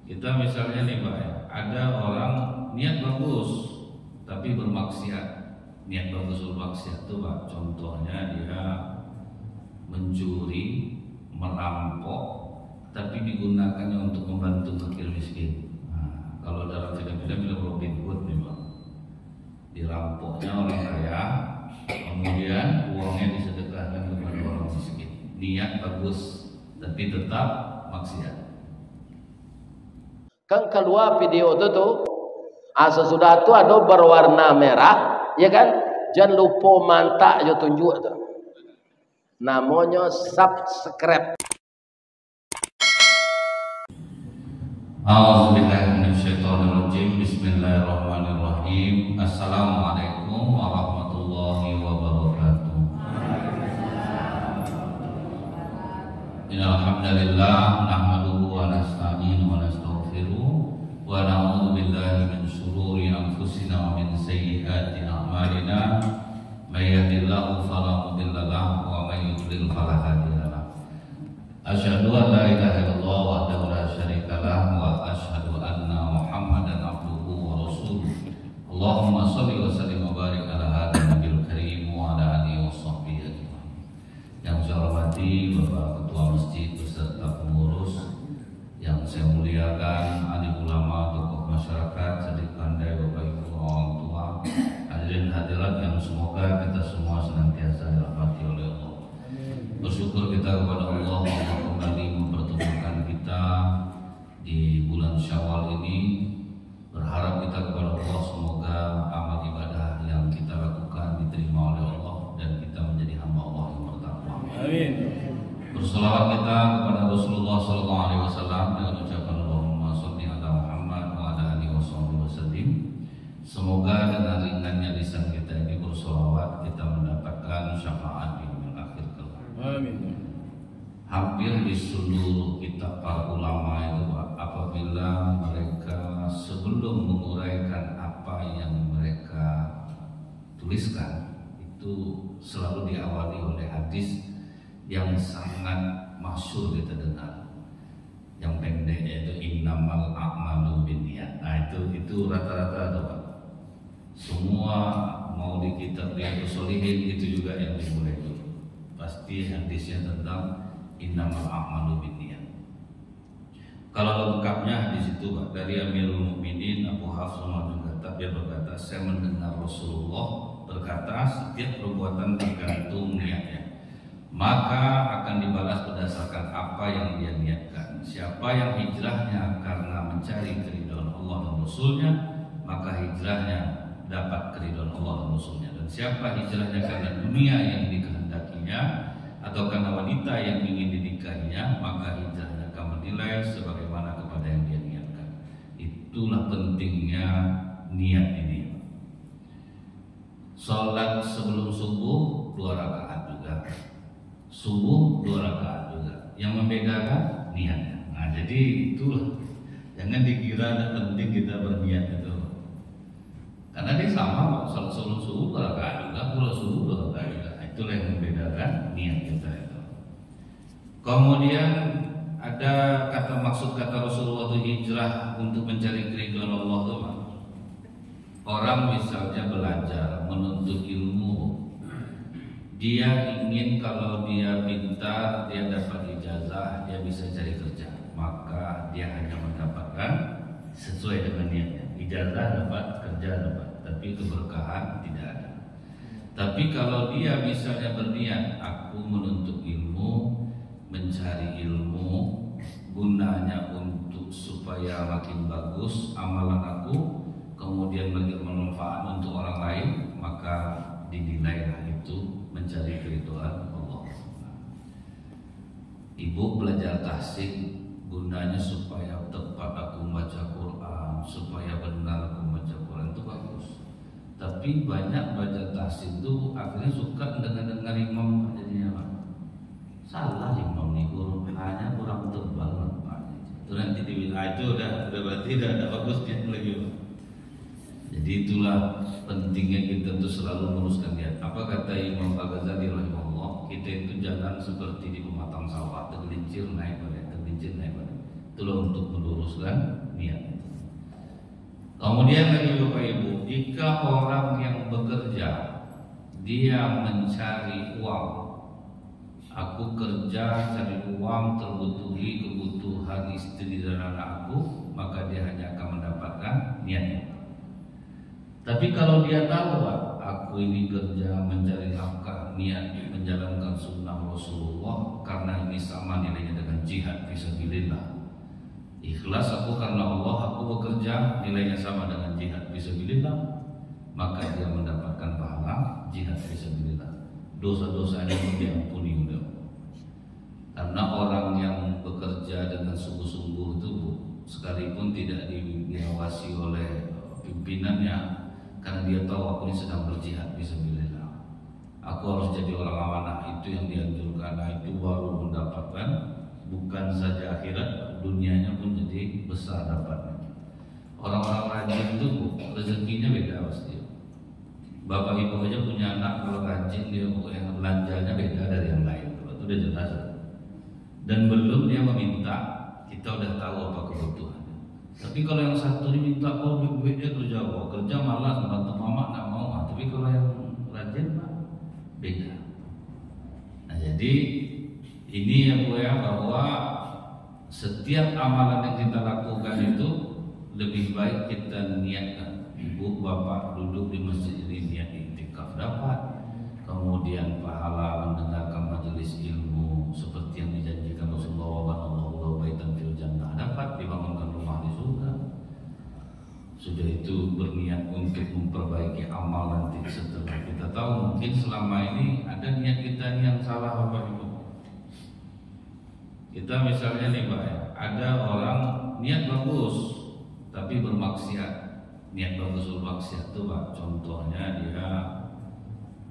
Kita misalnya nih Pak, ada orang niat bagus tapi bermaksiat. Niat bagus bermaksiat itu Pak, contohnya dia mencuri, merampok, tapi digunakannya untuk membantu fakir miskin. Nah, kalau dalam film-film bilang Robin Hood nih Pak, dirampoknya orang kaya, kemudian uangnya disedekahkan kepada orang miskin. Niat bagus, tapi tetap maksiat. Kan keluar video itu tuh, sesudah itu ada berwarna merah, ya kan? Jangan lupa mantak yo tunjuk tuh. Namanya subscribe. A'udzubillahiminasyaitonirrajim. Bismillahirrahmanirrahim. Assalamualaikum warahmatullahi wabarakatuh. Alhamdulillah, nahmaduhu wa nasta'inu wa nastaghfiruh wa na'udzu billahi min shururi anfusina wa min sayyiati a'malina. May yahdihillahu fala mudilla lahu wa may yudlil fala hadiya lahu. Asyhadu an la ilaha illallah wahdahu la syarika lahu wa asyhadu anna Muhammadan abduhu wa rasuluh. Allahumma shalli wa sallim wa barik ala hadhihi nabiyil karim wa ala alihi wa sahbihi ajmain. Yang saya hormati Bapak Ketua Masjid beserta pengurus, yang saya muliakan alim ulama, tokoh masyarakat, sadik pandai, Bapak Ibu orang tua, hadirin hadirat yang semoga kita semua senantiasa dirahmati oleh Allah. Bersyukur kita kepada Allah kembali mempertemukan kita di bulan Syawal ini. Berharap kita kepada Allah semoga amal ibadah yang kita lakukan diterima oleh Allah dan kita menjadi hamba Allah yang bertakwa. Amin. Berselawat kita kepada Rasulullah SAW dengan ucapan Allahumma sholli ala Muhammad wa ala alihi wasallam. Semoga dengan ringannya lisan kita ini berselawat kita mendapatkan syafaat di yaumil akhir kelak. Amin. Hampir di seluruh kitab para ulama itu apabila mereka sebelum menguraikan apa yang mereka tuliskan itu selalu diawali oleh hadis yang sangat masyhur kita dengar, yang pendek yaitu innamal a'malu binniyat. Nah itu rata-rata ada Pak. Semua mau di kitab Riyadhus Shalihin itu juga yang dimulai dulu. Pasti hadisnya tentang innamal a'malu binniyat. Kalau lengkapnya di situ Pak, dari Amirul Mukminin Abu Hafs Umar bin Khattab, dia berkata, saya mendengar Rasulullah berkata, setiap perbuatan tergantung niatnya, maka akan dibalas berdasarkan apa yang dia niatkan. Siapa yang hijrahnya karena mencari keridhaan Allah dan Rasulnya, maka hijrahnya dapat keridhaan Allah dan Rasulnya. Dan siapa hijrahnya karena dunia yang dikehendakinya atau karena wanita yang ingin dinikahinya, maka hijrahnya akan menilai sebagaimana kepada yang dia niatkan. Itulah pentingnya niat ini. Salat sebelum subuh 2 rakaat juga, subuh 2 rakaat juga. Yang membedakan niatnya. Nah jadi itulah, jangan dikira ada penting kita berniat itu, karena dia sama, salat sebelum subuh 2 rakaat juga, pulau subuh 2 rakaat juga. Itulah yang membedakan niat kita itu. Kemudian ada maksud kata Rasulullah itu hijrah untuk mencari keridhaan Allah itu. Orang misalnya belajar menuntut ilmu, dia ingin kalau dia pintar, dia dapat ijazah, dia bisa cari kerja, maka dia hanya mendapatkan sesuai dengan niatnya. Ijazah dapat, kerja dapat, tapi keberkahan tidak ada. Tapi kalau dia misalnya berniat, aku menuntut ilmu, mencari ilmu, gunanya untuk supaya makin bagus amalan aku, kemudian bermanfaat untuk orang lain, maka dinilailah itu mencari keridhaan Allah. Ibu belajar tahsin, gunanya supaya tepat aku baca Quran, supaya benar aku baca Quran, itu bagus. Tapi banyak baca tahsin itu akhirnya suka dengar imam jadinya Pak. Salah imam nih, hanya kurang tebal Pak. Itu nanti di wilayah itu udah berarti tidak ada bagusnya lagi Pak. Jadi itulah pentingnya kita untuk selalu meluruskan niat. Apa kata Imam Al-Ghazali rahimahullah, kita itu jangan seperti di pematang sawah, tergelincir naik balik, tergelincir naik balik. Itulah untuk meluruskan niat. Kemudian lagi Bapak Ibu, jika orang yang bekerja dia mencari uang, aku kerja cari uang terbutuhi kebutuhan istri dan anakku, maka dia hanya akan mendapatkan niatnya. Tapi kalau dia tahu, Pak, aku ini kerja mencari nafkah, niat menjalankan sunnah Rasulullah, karena ini sama nilainya dengan jihad fisabilillah. Ikhlas aku karena Allah, aku bekerja nilainya sama dengan jihad fisabilillah, maka dia mendapatkan pahala jihad fisabilillah. Dosa-dosanya pun diampuni udah. Karena orang yang bekerja dengan sungguh-sungguh itu, sekalipun tidak diawasi oleh pimpinannya, karena dia tahu aku ini sedang berjihad fisabilillah, aku harus jadi orang amanah, itu yang dianjurkan. Nah, itu baru mendapatkan bukan saja akhirat, dunianya pun jadi besar dapatnya. Orang-orang rajin itu rezekinya beda pasti. Bapak ibu aja punya anak, kalau rajin dia yang belanjanya beda dari yang lain, itu udah jelas. Dan belum dia meminta, kita udah tahu apa kebutuhan. Tapi kalau yang satu diminta, oh duitnya kerja, oh kerja malas, bantu mama nggak mau. Tapi kalau yang rajin Pak, beda. Nah jadi ini ya Bu ya, bahwa setiap amalan yang kita lakukan itu lebih baik kita niatkan. Ibu bapak duduk di masjid ini niat iktikaf dapat, kemudian pahala mendengarkan majelis ilmu seperti yang dijanjikan Rasulullah, Allahu baitan fil jannah, dapat dibangunkan rumah di surga. Sudah itu berniat untuk memperbaiki amal nanti setelah kita tahu mungkin selama ini ada niat kita yang salah Bapak Ibu. Kita misalnya nih Pak ya, ada orang niat bagus tapi bermaksiat. Niat bagus bermaksiat itu Pak, contohnya dia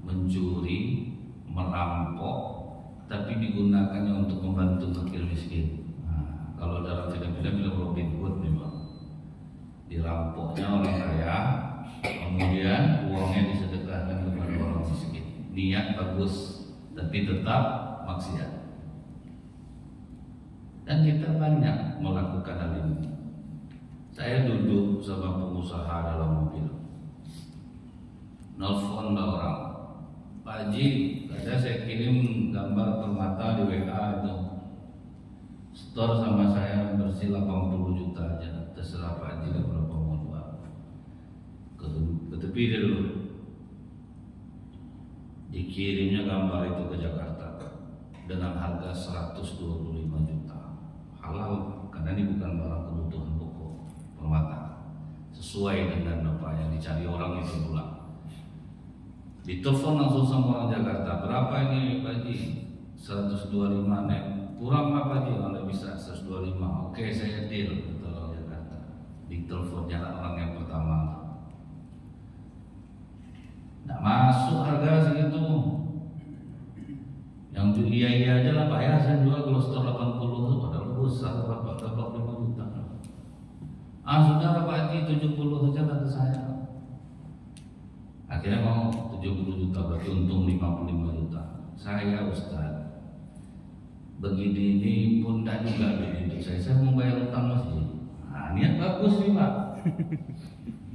mencuri, merampok, tapi digunakannya untuk membantu fakir miskin. Nah, kalau dalam film-film Robin Hood nih Pak, dirampoknya orang kaya, kemudian uangnya disedekahkan kepada orang miskin. Niat bagus, tapi tetap maksiat. Dan kita banyak melakukan hal ini. Saya duduk sama pengusaha dalam mobil, nelfon orang, Pak Haji, ada saya kirim gambar permata di WA itu, store sama saya bersih 80 juta aja, terserah Pak Haji berapa mau jual. Ke tepi dia dulu, dikirimnya gambar itu ke Jakarta dengan harga 125 juta, halal karena ini bukan barang kebutuhan pokok, permata sesuai dengan apa yang dicari orang itu pula. Ditelepon langsung sama orang Jakarta, berapa ini Pak Haji? 125 nek, kurang apa Haji? Kalau bisa 125, oke saya deal, kata orang Jakarta. Ditelepon jalan orang yang pertama, nggak masuk harga segitu. Yang iya aja lah Pak ya, saya jual kalau store 80 itu padahal besar berapa? 45 juta. Sudah Pak Haji 70 saja kata saya. Akhirnya mau 70 juta, berarti untung 55 juta. Saya Ustaz, begini ini pun tidak juga duit saya mau bayar utang masjid. Niat bagus nih Pak.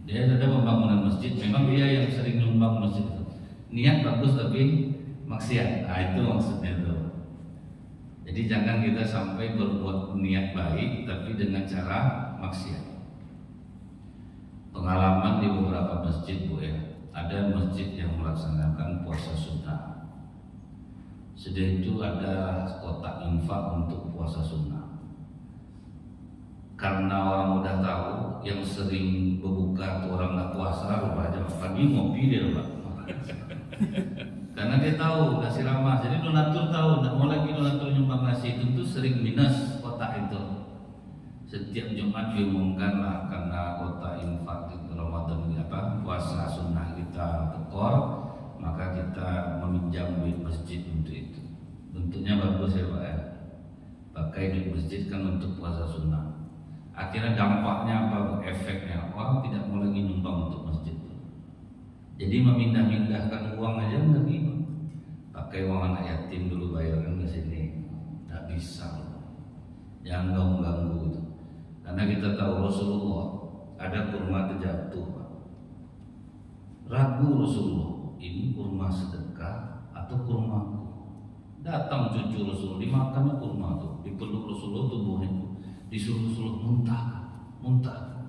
Dia ada pembangunan masjid, memang dia yang sering nyumbang masjid itu. Niat bagus tapi maksiat. Itu maksudnya itu. Jadi jangan kita sampai berbuat niat baik tapi dengan cara maksiat. Pengalaman di beberapa masjid Bu ya, ada masjid yang melaksanakan puasa sunnah. Sudah itu ada kotak infak untuk puasa sunnah. Karena orang udah tahu yang sering berbuka tuh orang nggak puasa, rupanya pagi ngopi dia Pak. Karena dia tahu kasih ramah, jadi donatur tahu nggak mau lagi donatur nyumbang nasi, tentu sering minus kotak itu. Setiap Jumat diumumkan lah karena kotak infak itu Ramadan apa puasa sunnah kita tekor, maka kita meminjam duit masjid untuk itu. Bentuknya bagus ya Pak ya, pakai duit masjid kan untuk puasa sunnah. Akhirnya dampaknya apa? Efeknya orang tidak mau lagi nyumbang untuk masjid. Jadi memindah-mindahkan uang aja nggak bisa. Pakai uang anak yatim dulu bayarkan ke sini, nggak bisa. Jangan ganggu itu. Karena kita tahu Rasulullah ada kurma terjatuh, ragu Rasulullah, ini kurma sedekah atau kurmaku. Datang cucu Rasulullah, dimakannya kurma tuh, dipeluk Rasulullah tubuhnya, disuruh Rasulullah muntah.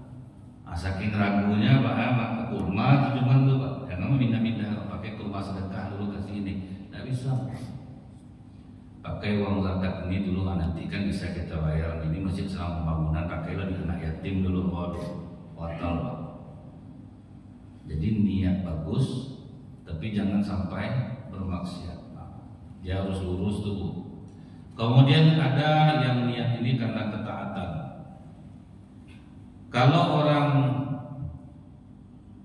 Saking ragunya Pak kurma itu cuma tuh Pak, jangan minta pakai kurma sedekah dulu kasih ini, nggak bisa. Pakai uang zakat ini dulu, nanti kan bisa kita bayar. Ini masjid selama pembangunan, pakailah di anak yatim dulu, watal Pak. Jadi niat bagus, tapi jangan sampai bermaksiat. Dia harus lurus tuh Bu. Kemudian ada yang niat ini karena ketaatan. Kalau orang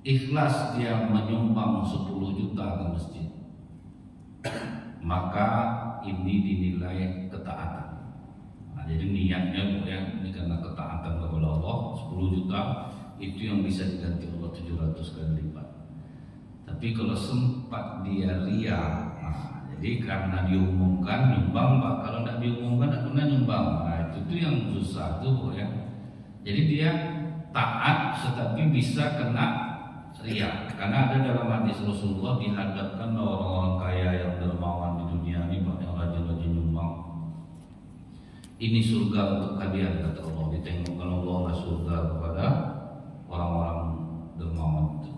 ikhlas dia menyumbang 10 juta ke masjid, maka ini dinilai ketaatan. Nah, jadi niatnya Bu ya, ini karena ketaatan kepada Allah, 10 juta itu yang bisa diganti Allah 700 kali lipat. Tapi kalau sempat dia ria, nah, jadi karena diumumkan nyumbang Pak, kalau tidak diumumkan tidak pernah nyumbang. Nah, itu yang susah tuh Bu ya. Jadi dia taat tetapi bisa kena ria. Karena ada dalam hadis Rasulullah dihadapkan orang-orang kaya yang dermawan di dunia ini Pak, yang rajin-rajin nyumbang. Ini surga untuk kalian kata Allah, ditengokkan Allah lah surga kepada orang-orang dermawan itu.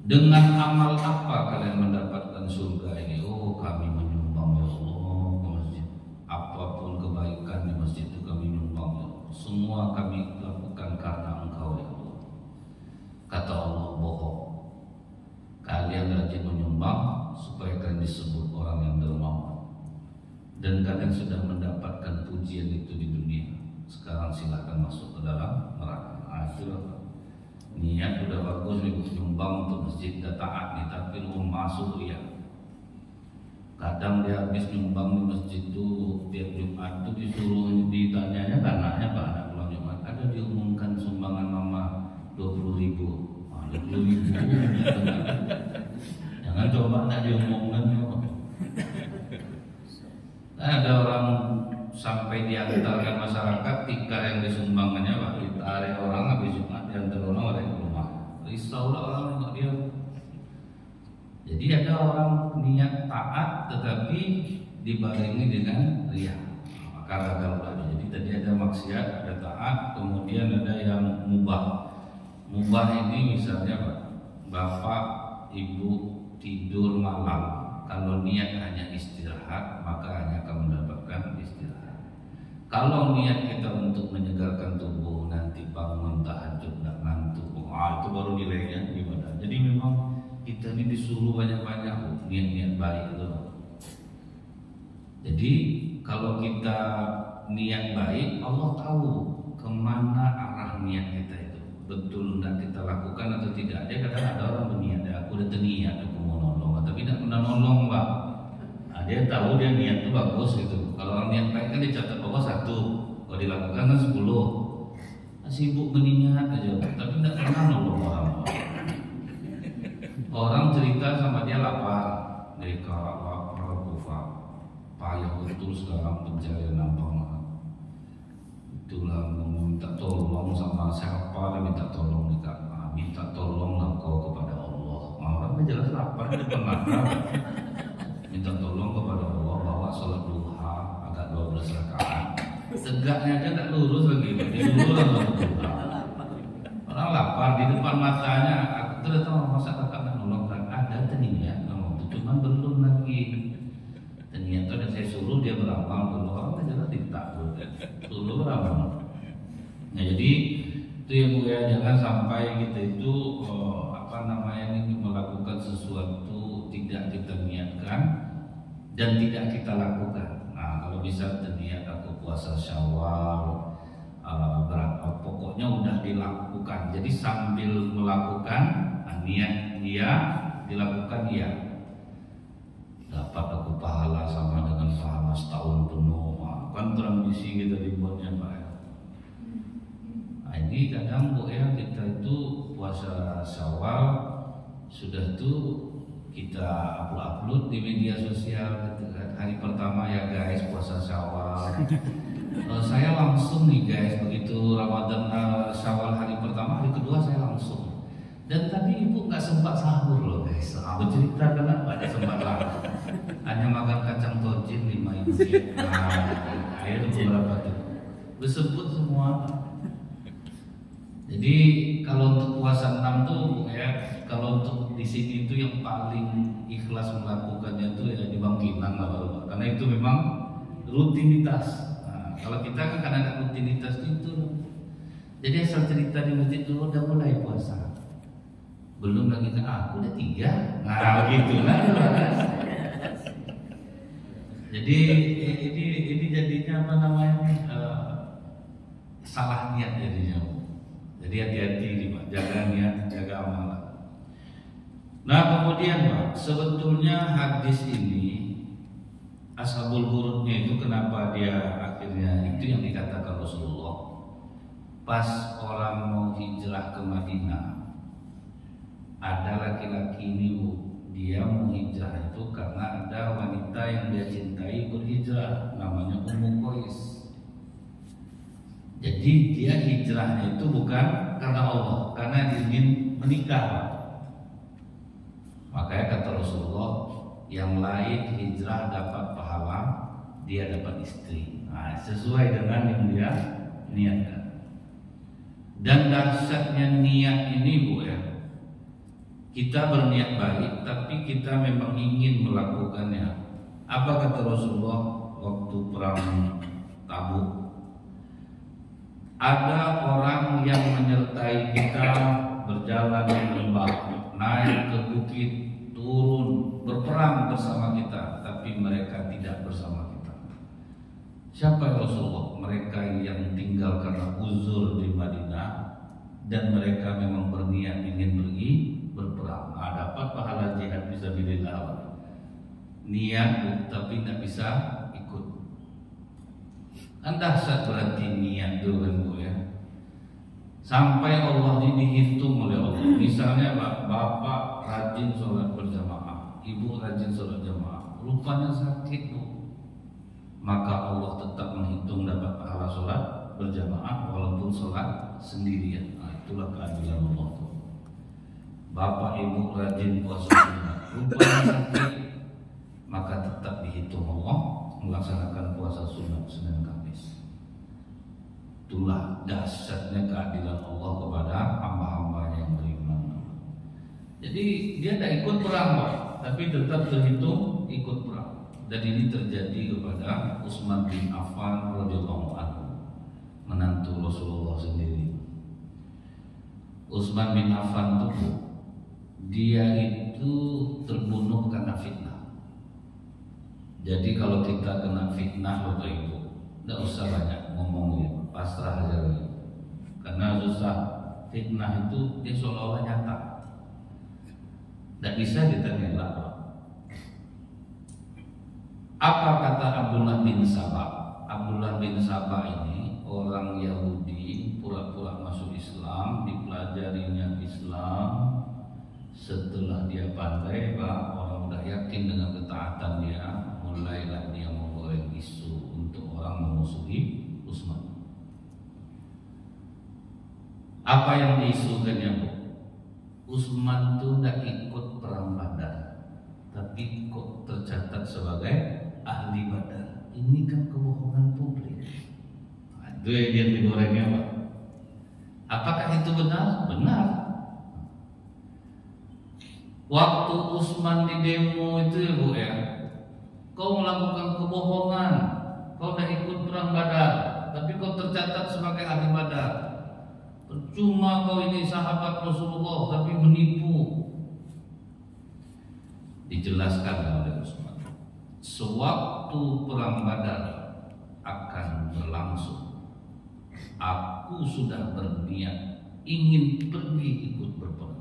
Dengan amal apa kalian mendapatkan surga ini? Oh, kami menyumbang ya Allah ke masjid. Apapun kebaikan di masjid itu kami nyumbang ya Allah. Semua kami lakukan karena Engkau ya Allah. Kata Allah, bohong. Kalian rajin menyumbang supaya kalian disebut orang yang dermawan. Dan kalian sudah mendapatkan pujian itu di dunia. Sekarang silahkan masuk ke dalam neraka. Niat udah bagus nih nyumbang untuk masjid, udah taat nih, tapi lu masuk ya. Kadang dia habis nyumbang di masjid itu tiap Jumat itu disuruh ditanyanya anaknya Pak, anak pulang Jumat ada diumumkan sumbangan mama 20.000. 20.000. Jangan coba nak diumumkan. Ada orang sampai diantarkan masyarakat tikar yang disumbangkannya Pak, ditarik orang habis Jumat diantar orang oleh rumah. Risau lah orang nggak dia. Jadi ada orang niat taat tetapi dibarengi dengan ria. Maka gagal lagi. Jadi tadi ada maksiat, ada taat, kemudian ada yang mubah. Mubah ini misalnya Pak, bapak ibu tidur malam, kalau niat hanya istirahat maka hanya akan mendapatkan istirahat. Kalau niat kita untuk menyegarkan tubuh, nanti bangun tahajud tidak ngantuk, itu baru nilainya ibadah. Jadi memang kita ini disuruh banyak-banyak niat-niat baik itu. Jadi kalau kita niat baik, Allah tahu kemana arah niat kita itu. Betul tidak kita lakukan atau tidak. Dia kadang ada orang berniat, aku udah terniat aku mau nolong, tapi tidak pernah nolong Pak. Nah, dia tahu dia niat itu bagus gitu. Kalau orang niat baik kan dicatat bahwa 1, kalau dilakukan kan 10. Sibuk berniat aja, tapi tidak pernah nolong orang. Orang cerita sama dia lapar, mereka lapar, kufar, payah betul sekarang pencarian nambang. Itulah meminta tolong sama siapa, dia minta tolong dekat, minta tolonglah kau kepada Allah. Orang jelas lapar di depan mata, minta tolong kepada Allah bawa sholat duha agak 12 rakaat. Tegaknya aja tak lurus lagi, dulu lah duha. Orang lapar di depan matanya, aku sudah tahu masyarakat nolong kan ada teniat, cuman belum lagi. Teniat itu ada saya suruh dia beramal dulu, orang jelas ditakut dulu beramal. Nah jadi itu ya Bu ya, jangan sampai kita itu ini melakukan sesuatu tidak kita niatkan dan tidak kita lakukan. Nah kalau bisa niat aku puasa Syawal berapa, pokoknya udah dilakukan. Jadi sambil melakukan niat dia dilakukan dia dapat aku pahala sama dengan pahala setahun penuh. Kan transmisi kita dibuatnya Pak. Nah ini kadang Bu ya, kita itu puasa Syawal sudah tuh kita upload di media sosial gitu kan. Hari pertama ya guys puasa Syawal. Saya langsung nih guys begitu Ramadan Syawal hari pertama, hari kedua saya langsung. Dan tadi ibu nggak sempat sahur loh guys. Aku cerita kenapa ada sempat sahur. Hanya makan kacang tojin 5 inci. Air beberapa tuh. Bersebut semua. Jadi kalau untuk puasa 6 tuh ya, kalau untuk di sini itu yang paling ikhlas melakukannya tuh ya di Bangkinang lah Bapak. Karena itu memang rutinitas. Nah, kalau kita kan karena ada rutinitas itu. Jadi asal cerita di masjid dulu udah mulai puasa. Belum lagi kan aku udah 3. Nah begitu lah. Jadi ini jadinya apa namanya salah niat jadinya. Jadi hati-hati nih Pak, jaga niat, jaga amalan. Nah kemudian Pak, sebetulnya hadis ini Ashabul Hurudnya itu kenapa dia akhirnya itu yang dikatakan Rasulullah. Pas orang mau hijrah ke Madinah, ada laki-laki ini dia mau hijrah itu karena ada wanita yang dia cintai berhijrah, namanya Ummu Qais. Jadi dia hijrahnya itu bukan karena Allah, karena ingin menikah. Makanya kata Rasulullah, yang lain hijrah dapat pahala, dia dapat istri. Nah, sesuai dengan yang dia niatkan. Dan dahsyatnya niat ini Bu ya, kita berniat baik tapi kita memang ingin melakukannya. Apa kata Rasulullah waktu perang Tabuk? Ada orang yang menyertai kita berjalan di lembah, naik ke bukit, turun, berperang bersama kita, tapi mereka tidak bersama kita. Siapa Rasulullah? Mereka yang tinggal karena uzur di Madinah dan mereka memang berniat ingin pergi berperang. Nah, dapat pahala jihad fisabilillah. Niat tapi tidak bisa ikut. Kan dahsyat berarti niat itu kan Bu ya. Sampai Allah ini dihitung oleh Allah. Misalnya bapak rajin sholat berjamaah, ibu rajin sholat jamaah, rupanya sakit Bu, maka Allah tetap menghitung dapat pahala sholat berjamaah walaupun sholat sendirian. Nah, itulah keadilan Allah tuh. Bapak ibu rajin puasa sunnah, rupanya sakit, maka tetap dihitung Allah melaksanakan puasa sunnah Senin Kamis. Itulah dahsyatnya keadilan Allah kepada hamba-hambanya yang beriman. Jadi dia tidak ikut perang Pak, tapi tetap terhitung ikut perang. Dan ini terjadi kepada Utsman bin Affan radhiyallahu anhu, menantu Rasulullah sendiri. Utsman bin Affan itu dia itu terbunuh karena fitnah. Jadi kalau kita kena fitnah Bapak Ibu, tidak usah banyak ngomongnya, pasrah aja lagi. Karena susah, fitnah itu dia seolah-olah nyata, tidak bisa kita ngelak. Apa kata Abdullah bin Sabah? Abdullah bin Sabah ini orang Yahudi pura-pura masuk Islam, dipelajarinya Islam. Setelah dia pandai, orang udah yakin dengan ketaatan dia, mulailah dia menggoreng isu untuk orang memusuhi Utsman. Apa yang diisukannya Bu? Utsman itu tidak ikut perang Badar, tapi kok tercatat sebagai ahli Badar. Ini kan kebohongan publik. Itu yang digorengnya Pak. Apakah itu benar? Benar. Waktu Utsman di demo itu ya Bu ya, kau melakukan kebohongan, kau udah ikut perang Badar, tapi kau tercatat sebagai ahli Badar. Percuma kau ini sahabat Rasulullah tapi menipu. Dijelaskan oleh Utsman, sewaktu perang Badar akan berlangsung, aku sudah berniat ingin pergi ikut berperang.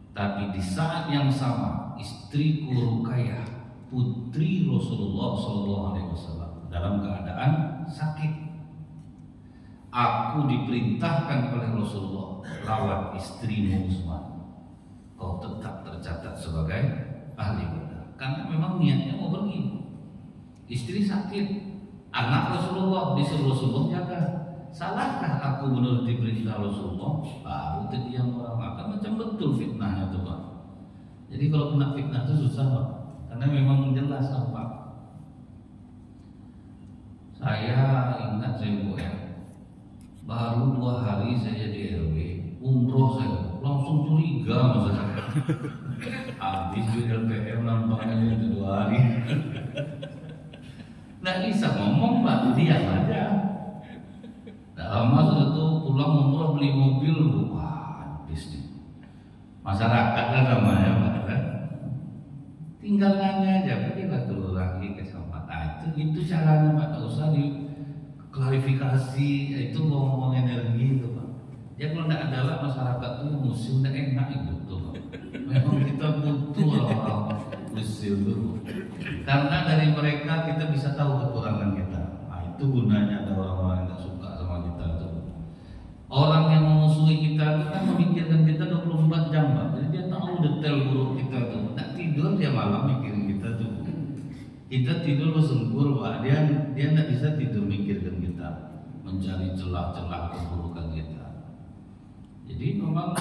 Tapi di saat yang sama istriku Ruqayyah, putri Rasulullah SAW, dalam keadaan sakit. Aku diperintahkan oleh Rasulullah, rawat istrimu Utsman. Kau tetap tercatat sebagai ahli Badar. Karena memang niatnya mau pergi. Istri sakit, anak Rasulullah disuruh Rasulullah jaga. salahkah aku menuruti perintah Rasulullah? Baru terdiam orang akan macam betul fitnahnya tuh Pak. Jadi kalau kena fitnah itu susah Pak, karena memang jelas apa. Saya ingat saya Bu ya, baru 2 hari saya di RW umroh, saya langsung curiga masa saya. Habis di LPM nampaknya itu 2 hari. Nggak bisa ngomong Pak, diam aja. Nggak lama sudah tuh pulang umroh beli mobil Bu, wah habis nih. Masyarakat lah namanya Pak kan. Tinggal nanya aja, pergilah dulu lagi ke tempat itu caranya Pak, nggak usah diklarifikasi, itu ngomong energi itu Pak. Ya kalau nggak ada lah masyarakat tuh musim nggak enak itu tuh Pak. Memang kita butuh orang-orang musim tuh, karena dari mereka kita bisa tahu kekurangan kita. Nah itu gunanya ada orang-orang yang nggak suka sama kita tuh. Orang yang memusuhi kita itu kan memikirkan kita 24 jam Pak. Jadi dia tahu detail buruk kita tuh. Nggak tidur dia malam mikirin kita tuh. Kita tidur bersungkur Pak, dia nggak bisa tidur mikirkan kita, mencari celah-celah keburukan kita. Jadi memang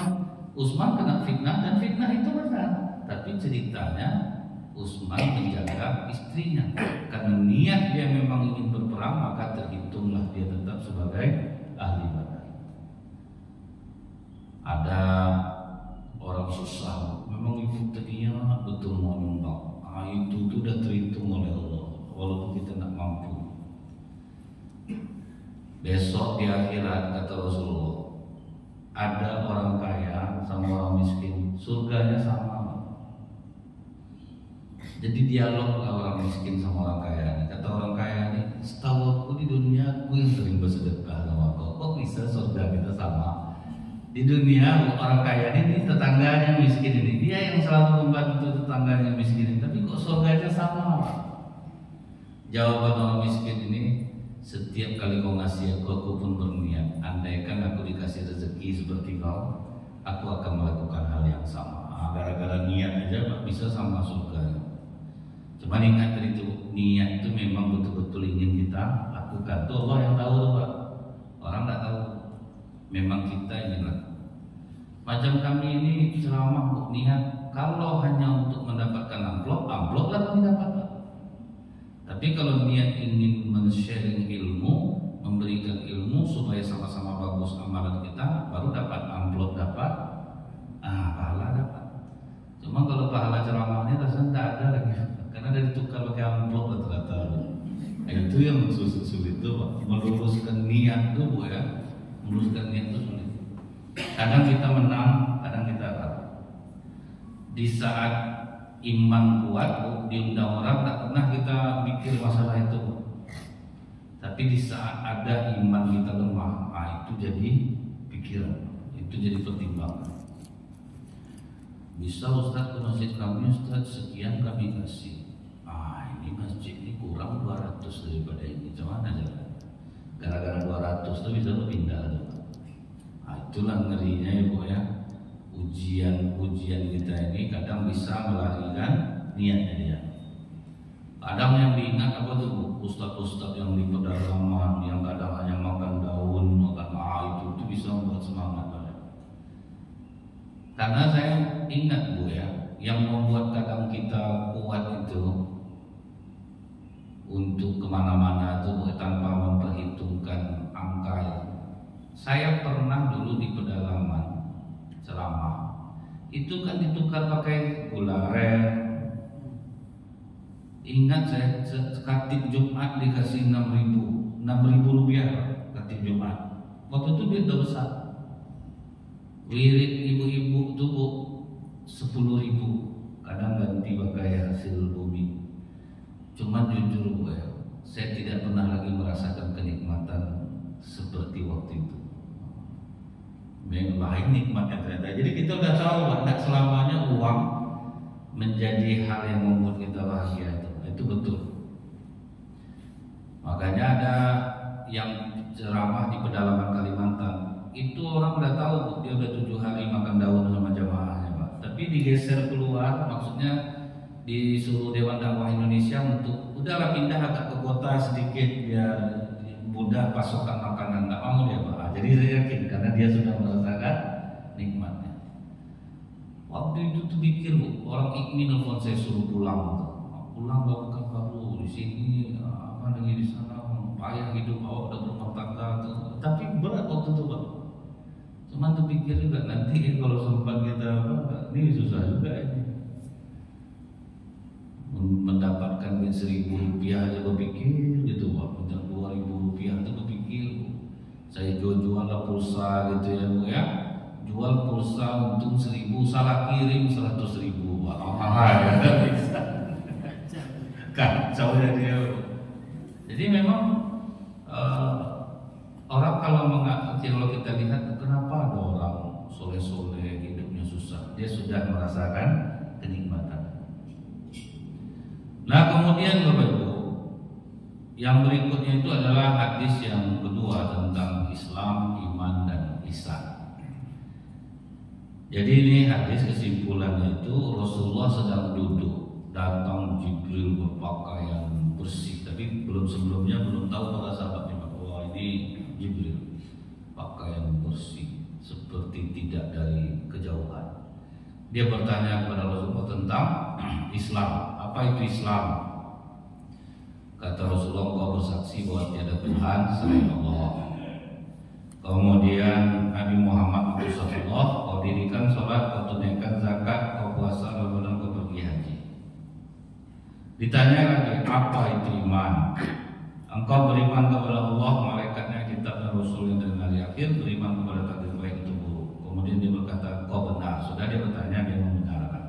Utsman kena fitnah, dan fitnah itu benar. Tapi ceritanya Utsman menjaga istrinya, karena niat dia memang ingin berperang, maka terhitunglah dia tetap sebagai ahli Badar. Ada orang susah, memang itu tadinya betul mau nyumbang. Itu udah terhitung oleh Allah, walaupun kita nggak mampu. Besok di akhirat kata Rasulullah, ada orang kaya sama orang miskin, surganya sama. Jadi dialog orang miskin sama orang kaya. Kata orang kaya ini, setahu aku di dunia aku yang sering bersedekah sama kau, kok bisa surga kita sama? Di dunia orang kaya ini tetangganya miskin ini, dia yang selalu membantu tetangganya miskin ini, tapi kok surganya sama? Jawaban orang miskin ini, setiap kali kau ngasih aku pun berniat, andaikan aku dikasih rezeki seperti kau, aku akan melakukan hal yang sama. Gara-gara niat aja bisa sama surga. Cuma ingat dari itu, niat itu memang betul-betul ingin kita lakukan. Tuh Allah yang tahu tuh Pak, orang nggak tahu. Memang kita inilah macam kami ini ceramah untuk niat. Kalau hanya untuk mendapatkan amplop lah kami dapat Pak. Tapi kalau niat ingin men-sharing ilmu, memberikan ilmu supaya sama-sama bagus amalan kita, baru dapat amplop, dapat pahala dapat. Cuma kalau pahala ceramahnya rasanya tak ada lagi, karena dari tukar pakai amplop rata-rata. Itu yang sulit tuh Pak, meluruskan niat tuh Bu ya. Meluruskan niat itu sulit. Kadang kita menang, kadang kita kalah. Di saat iman kuat, diundang orang, tak pernah kita mikir masalah itu. Tapi di saat ada iman kita lemah, itu jadi pikiran, itu jadi pertimbangan. Bisa Ustaz ke masjid kami, Ustaz sekian kami kasih. Ini masjid ini kurang 200 daripada ini, cuman aja. Gara-gara 200 itu bisa lo pindah tuh. Itulah ngerinya ya Bu ya. Ujian kita ini kadang bisa melarikan niatnya dia. Kadang yang diingat apa tuh Bu? Ustaz-ustaz yang di pedalaman, yang kadang hanya makan daun, makan itu bisa membuat semangat pada. Karena saya ingat Bu ya, yang membuat kadang kita kuat itu untuk kemana-mana tuh tanpa memperhitungkan angka ya. Saya pernah dulu di pedalaman ceramah, itu kan ditukar pakai gula aren. Ingat saya khatib Jumat dikasih 6.000 rupiah khatib Jumat. Waktu itu duit udah besar. Wirid ibu-ibu tuh Bu 10.000, kadang ganti pakai hasil bumi. Cuma jujur Bu ya, saya tidak pernah lagi merasakan kenikmatan seperti waktu itu. Lain nikmatnya ternyata. Jadi kita udah tahu Pak, tidak selamanya uang menjadi hal yang membuat kita bahagia itu betul. Makanya ada yang ceramah di pedalaman Kalimantan, itu orang udah tahu Bu, dia udah 7 hari makan daun sama jamaahnya Pak. Tapi digeser keluar, maksudnya disuruh Dewan Dakwah Indonesia untuk udahlah pindah agak ke kota sedikit biar mudah pasokan makanan. Nggak mau Ini saya yakin karena dia sudah merasakan nikmatnya. Waktu itu tuh pikir orang ini nelfon saya suruh pulang, pulang bukan baru di sini apa lagi di sana payah hidup awak udah berumah tangga tuh. Tapi berat waktu itu Pak. Cuman tuh pikir juga nanti kalau sempat kita ini susah juga ini. Mendapatkan duit 1.000 rupiah aja berpikir gitu Pak, minta 2.000 rupiah itu berpikir. Saya jual lah pulsa gitu ya Bu ya, jual pulsa untung 1.000, salah kirim 100.000 Pak, ya bisa kacau ya dia. Jadi memang orang kalau kita lihat kenapa ada orang soleh-soleh hidupnya susah, dia sudah merasakan kenikmatan. Nah kemudian Bapak Ibu, yang berikutnya itu adalah hadis yang kedua tentang Islam, iman dan ihsan. Jadi ini hadis kesimpulannya itu Rasulullah sedang duduk, datang Jibril berpakaian bersih. Tapi sebelumnya belum tahu para sahabatnya bahwa ini Jibril pakaian bersih seperti tidak dari kejauhan. Dia bertanya kepada Rasulullah tentang Islam. Apa itu Islam? Kata Rasulullah, kau bersaksi bahwa tiada Tuhan selain Allah. Kemudian Nabi Muhammad Rasulullah, kau dirikan sholat, kau tunaikan zakat, kau puasa, Ramadan, kau pergi haji. Ditanya lagi, apa itu iman? Engkau beriman kepada Allah, malaikatnya, kitabnya, Rasulnya dan hari akhir, beriman kepada takdir baik itu buruk. Kemudian dia berkata, kau benar. Sudah dia bertanya, dia membenarkan.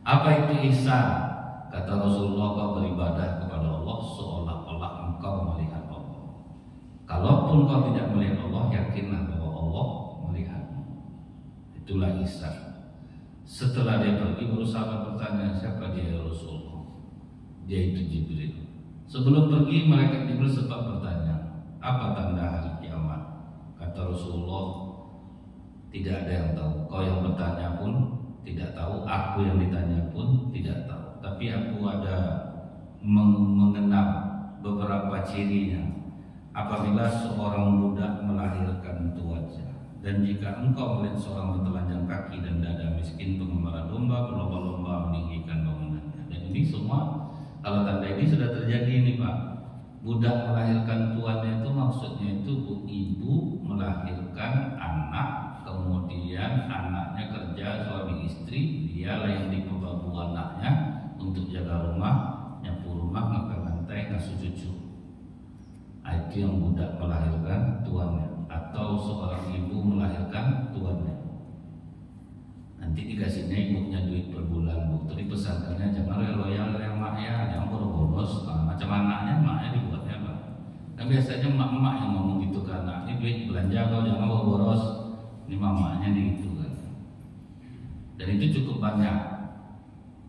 Apa itu ihsan? Kata Rasulullah, kau beribadah kepada Allah seolah-olah engkau melihat Allah. Kalaupun kau tidak melihat Allah, yakinlah bahwa Allah melihatmu. Itulah ihsan. Setelah dia pergi, baru sahabat bertanya, siapa dia ya Rasulullah? Dia itu Jibril. Sebelum pergi, malaikat Jibril sempat bertanya, apa tanda hari kiamat? Kata Rasulullah, tidak ada yang tahu. Kau yang bertanya pun tidak tahu, aku yang ditanya pun tidak tahu. Tapi aku ada mengenal beberapa cirinya. Apabila seorang budak melahirkan tuannya, dan jika engkau melihat seorang bertelanjang kaki dan dada miskin pengembala domba berlomba-lomba meninggikan bangunannya. Dan ini semua kalau tanda ini sudah terjadi ini Pak. Budak melahirkan tuannya itu maksudnya itu ibu melahirkan anak, kemudian anaknya kerja suami istri, dialah yang dipebabu anaknya untuk jaga rumah, nyapu rumah, ngepel lantai, ngasuh cucu. Itu yang budak melahirkan tuannya, atau seorang ibu melahirkan tuannya. Nanti dikasihnya ibunya duit per bulan Bu. Tapi pesankannya jangan loyal yang maknya, jangan boros. Macam anaknya maknya dibuatnya Pak. Kan biasanya emak-emak yang ngomong gitu kan, anaknya duit belanja kau jangan boros. Ini mamanya gitu kan. Dan itu cukup banyak.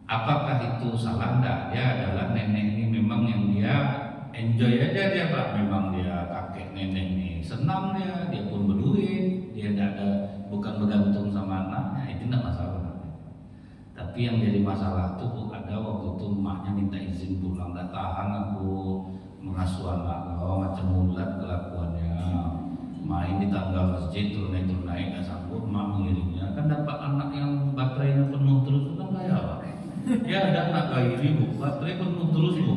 Apakah itu salah? Enggak, dia adalah nenek ini memang yang dia enjoy aja dia Pak. Memang dia kakek nenek ini senang dia pun berduit, dia tidak ada, bukan bergantung sama anaknya, itu tidak masalah. Tapi yang jadi masalah tuh ada waktu itu emaknya minta izin pulang, nggak tahan aku mengasuh anak kau, macam mulat kelakuannya, main di tangga masjid turun naik nggak sanggup, emak mengirimnya, kan dapat anak yang baterainya penuh terus kan kaya Pak. Ya ada anak kayak ini Bu, baterai penuh terus Bu.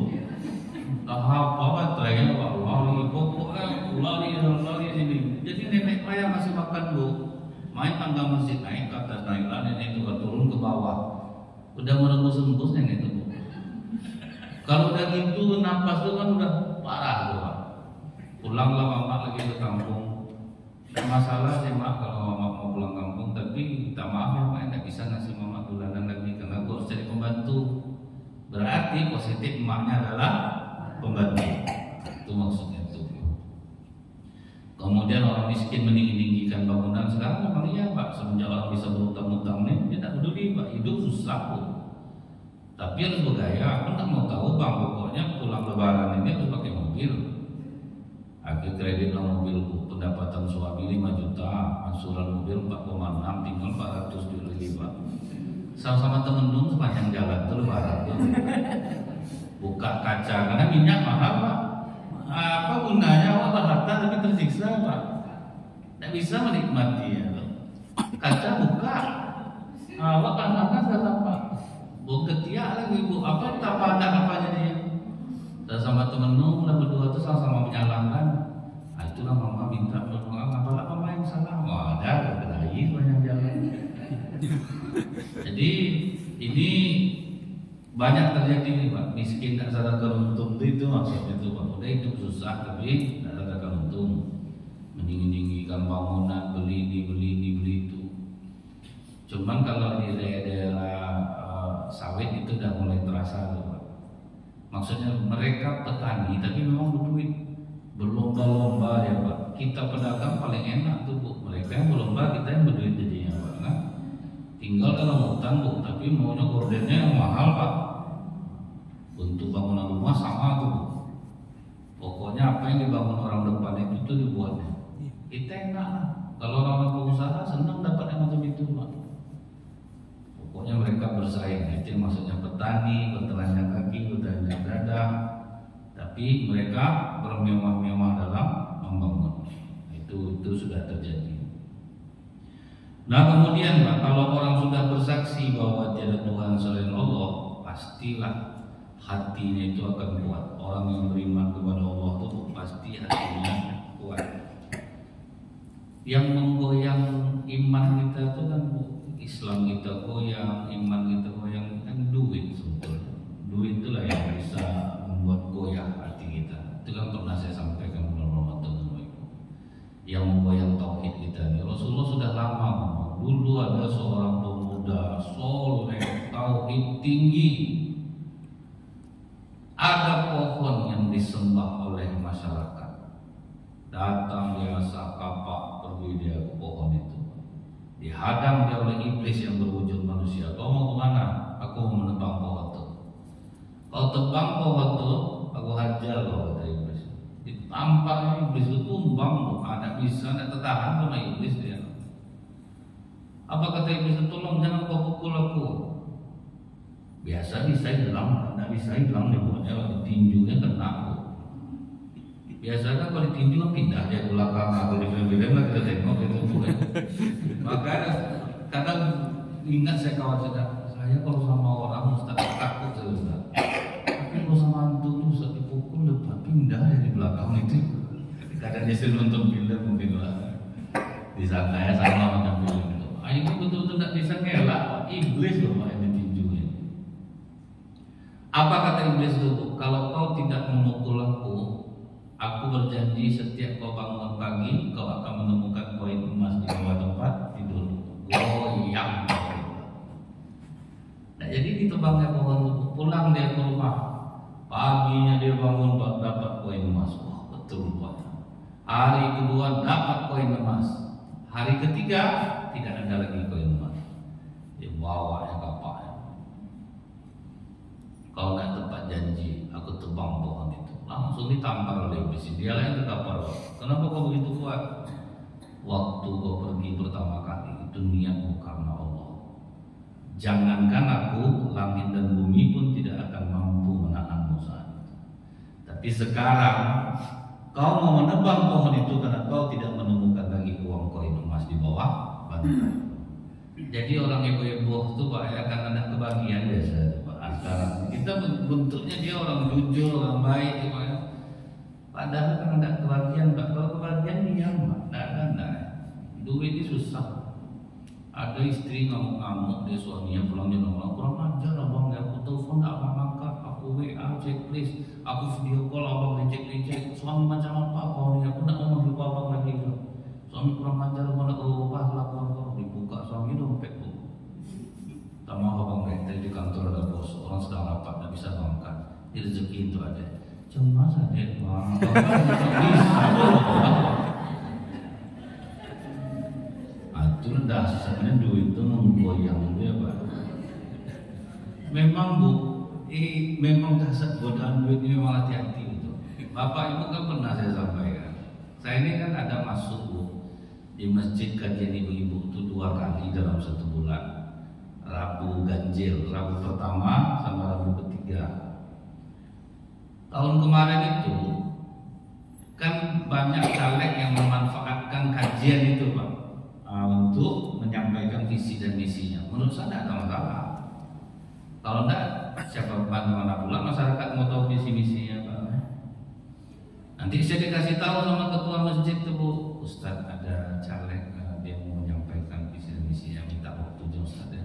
Tahap apa baterainya Pak, lari pokoknya lari ini. Jadi nenek saya masih makan Bu, main tangga masjid naik ke atas, naiklah nenek itu turun ke bawah, udah merembus nenek itu Bu. Kalau udah gitu napas itu kan udah parah tuh Pak. Pulanglah mama lagi ke kampung. Tidak masalah sih Mak kalau mama mau pulang kampung, tapi minta maaf ya Mak, nggak bisa ngasih mama bulanan lagi karena gue harus cari pembantu. Berarti positif emaknya adalah pembantu. Itu maksudnya itu. Kemudian orang miskin meninggikan bangunan, sekarang memang iya Pak, semenjak orang bisa berutang-utang nih, dia tak peduli Pak, hidup susah pun. Tapi harus bergaya, aku tak mau tahu Bang, pokoknya pulang lebaran ini harus pakai mobil. Akhir kredit mobil pendapatan suami 5 juta, angsuran mobil 4,6, tinggal 400 dulu lagi Pak. Sama-sama temen dong sepanjang jalan tuh lebaran tuh. Buka kaca karena minyak mahal Pak. Apa gunanya Pak harta tapi tersiksa Pak. bisa menikmati ya. Kaca buka, awak kan kata Pak, bu ketiak lagi bu, apa tak pandang apa jadinya? Dan sama temenmu lah berdua tuh sama-sama menyalahkan. Itulah mama minta berdoa, apalah mama yang salah? Wah ada berkelahi banyak jalan. Jadi ini banyak terjadi nih Pak, miskin tak sadarkan untung itu maksudnya itu Pak. Udah hidup susah tapi tak sadarkan untung, meninggikan bangunan, beli itu. Cuman kalau di daerah sawit itu udah mulai terasa tuh Pak. Maksudnya mereka petani tapi memang berduit, berlomba-lomba ya Pak. Kita pedagang paling enak tuh Bu, mereka yang berlomba, kita yang berduit jadinya Pak. Nah, tinggal dalam hutang Bu, tapi maunya gordennya yang mahal Pak. Untuk bangunan rumah sama tuh Bu. Pokoknya apa yang dibangun orang depan itu tuh dibuatnya. Kita enak lah. Kalau orang pengusaha senang dapat yang macam itu Pak. Pokoknya mereka bersaing, itu maksudnya petani, bertelanjang kaki, bertelanjang dada, tapi mereka bermewah-mewah dalam membangun. Itu sudah terjadi. Nah kemudian Pak, kalau orang sudah bersaksi bahwa tiada Tuhan selain Allah, pastilah hatinya itu akan kuat. Orang yang beriman kepada Allah itu pasti hatinya kuat. Yang menggoyang iman kita itu kan Islam kita goyang, iman kita goyang, kan duit sebetulnya. Duit itulah yang bisa membuat goyah hati kita. Itu kan pernah saya sampaikan dalam Ramadan yang menggoyang tauhid kita ini. Rasulullah sudah lama ngomong. Dulu ada seorang pemuda soleh, tauhid tinggi. Ada pohon yang disembah oleh masyarakat. Datang dia kapak pergi dia ke pohon itu. Dihadang dia oleh iblis yang berwujud manusia. Kau mau kemana? Aku mau menebang pohon itu. Kau tebang pohon itu, aku hajar kau, kata iblis. Ditampaknya iblis itu tumbang, ada bisa, tidak tertahan sama iblis dia. Apa kata iblis itu? Tolong jangan kau pukul aku. Biasa bisa hilang, tidak bisa hilang dibuatnya, tinjunya kena aku. Biasanya kalau ditinju kan pindah dia ke belakang atau di film-film lah kita tengok itu bukan. Maka kadang ingat saya kawan saya kalau sama orang Ustaz takut saya Ustaz. Tapi kalau sama hantu tuh Ustaz dipukul depan pindah dari belakang itu. Kadang dia sering nonton film mungkin lah. Disangka ya sama macam film itu. Ini betul-betul tidak bisa ngelak iblis loh Pak yang ditinjunya. Apa kata iblis itu? Kalau kau tidak memukul aku berjanji setiap kau bangun pagi kau akan menemukan koin emas di bawah tempat tidur. Goyang. Nah jadi ditebangnya pohon, pulang dia ke rumah. Paginya dia bangun dapat koin emas. Wah betul Pak. Hari kedua dapat koin emas. Hari ketiga tidak ada lagi koin emas. Dia bawa yang kapaknya. Kau nak tepat janji, aku tebang pohon itu. Langsung ditampar oleh iblis. Dia yang terkapar. Kenapa kau begitu kuat? Waktu kau pergi pertama kali itu niatmu karena Allah. Jangankan aku, langit dan bumi pun tidak akan mampu menahanmu saat itu. Tapi sekarang kau mau menebang pohon itu karena kau tidak menemukan lagi uang koin emas di bawah bantai. Jadi orang ibu-ibu itu Pak ya kan ada kebahagiaan biasa Pak. Antara kita bentuknya dia orang jujur, orang baik Pak ya. Padahal kan ada kebahagiaan Pak. Kalau kebahagiaan diam Pak, tidak. Duit ini susah. Ada istri ngamuk-ngamuk dia suaminya pulang jam 6 kurang ajar abang ya. Aku telepon tak abang angkat, aku WA checklist, aku video call abang lecek-lecek. Suami macam apa kau ni? Aku nak mau manggil abang lagi. Suami kurang ajar, mau nak ubah lakukan kau. Dibuka suami dompet tu. Tak mahu abang tadi di kantor ada bos, orang sedang rapat tak bisa angkat. Di rezeki itu ada. Cuma saja bang. Itu dah sisanya duit itu menggoyang dia Pak. Memang Bu, memang dasar godaan duit ini memang hati-hati itu. Bapak Ibu kan pernah saya sampaikan. Saya ini kan ada masuk Bu di masjid kajian ibu-ibu itu 2 kali dalam 1 bulan. Rabu ganjil, Rabu pertama sama Rabu ketiga. Tahun kemarin itu kan banyak caleg yang memanfaatkan kajian itu visi dan misinya, menurut saya tidak ada masalah. Kalau enggak, siapa mana pula masyarakat mau tahu visi misinya Pak? Nanti saya dikasih tahu sama ketua masjid tuh Bu, Ustaz ada caleg dia mau menyampaikan visi dan misinya, minta waktu aja Ustaz ya.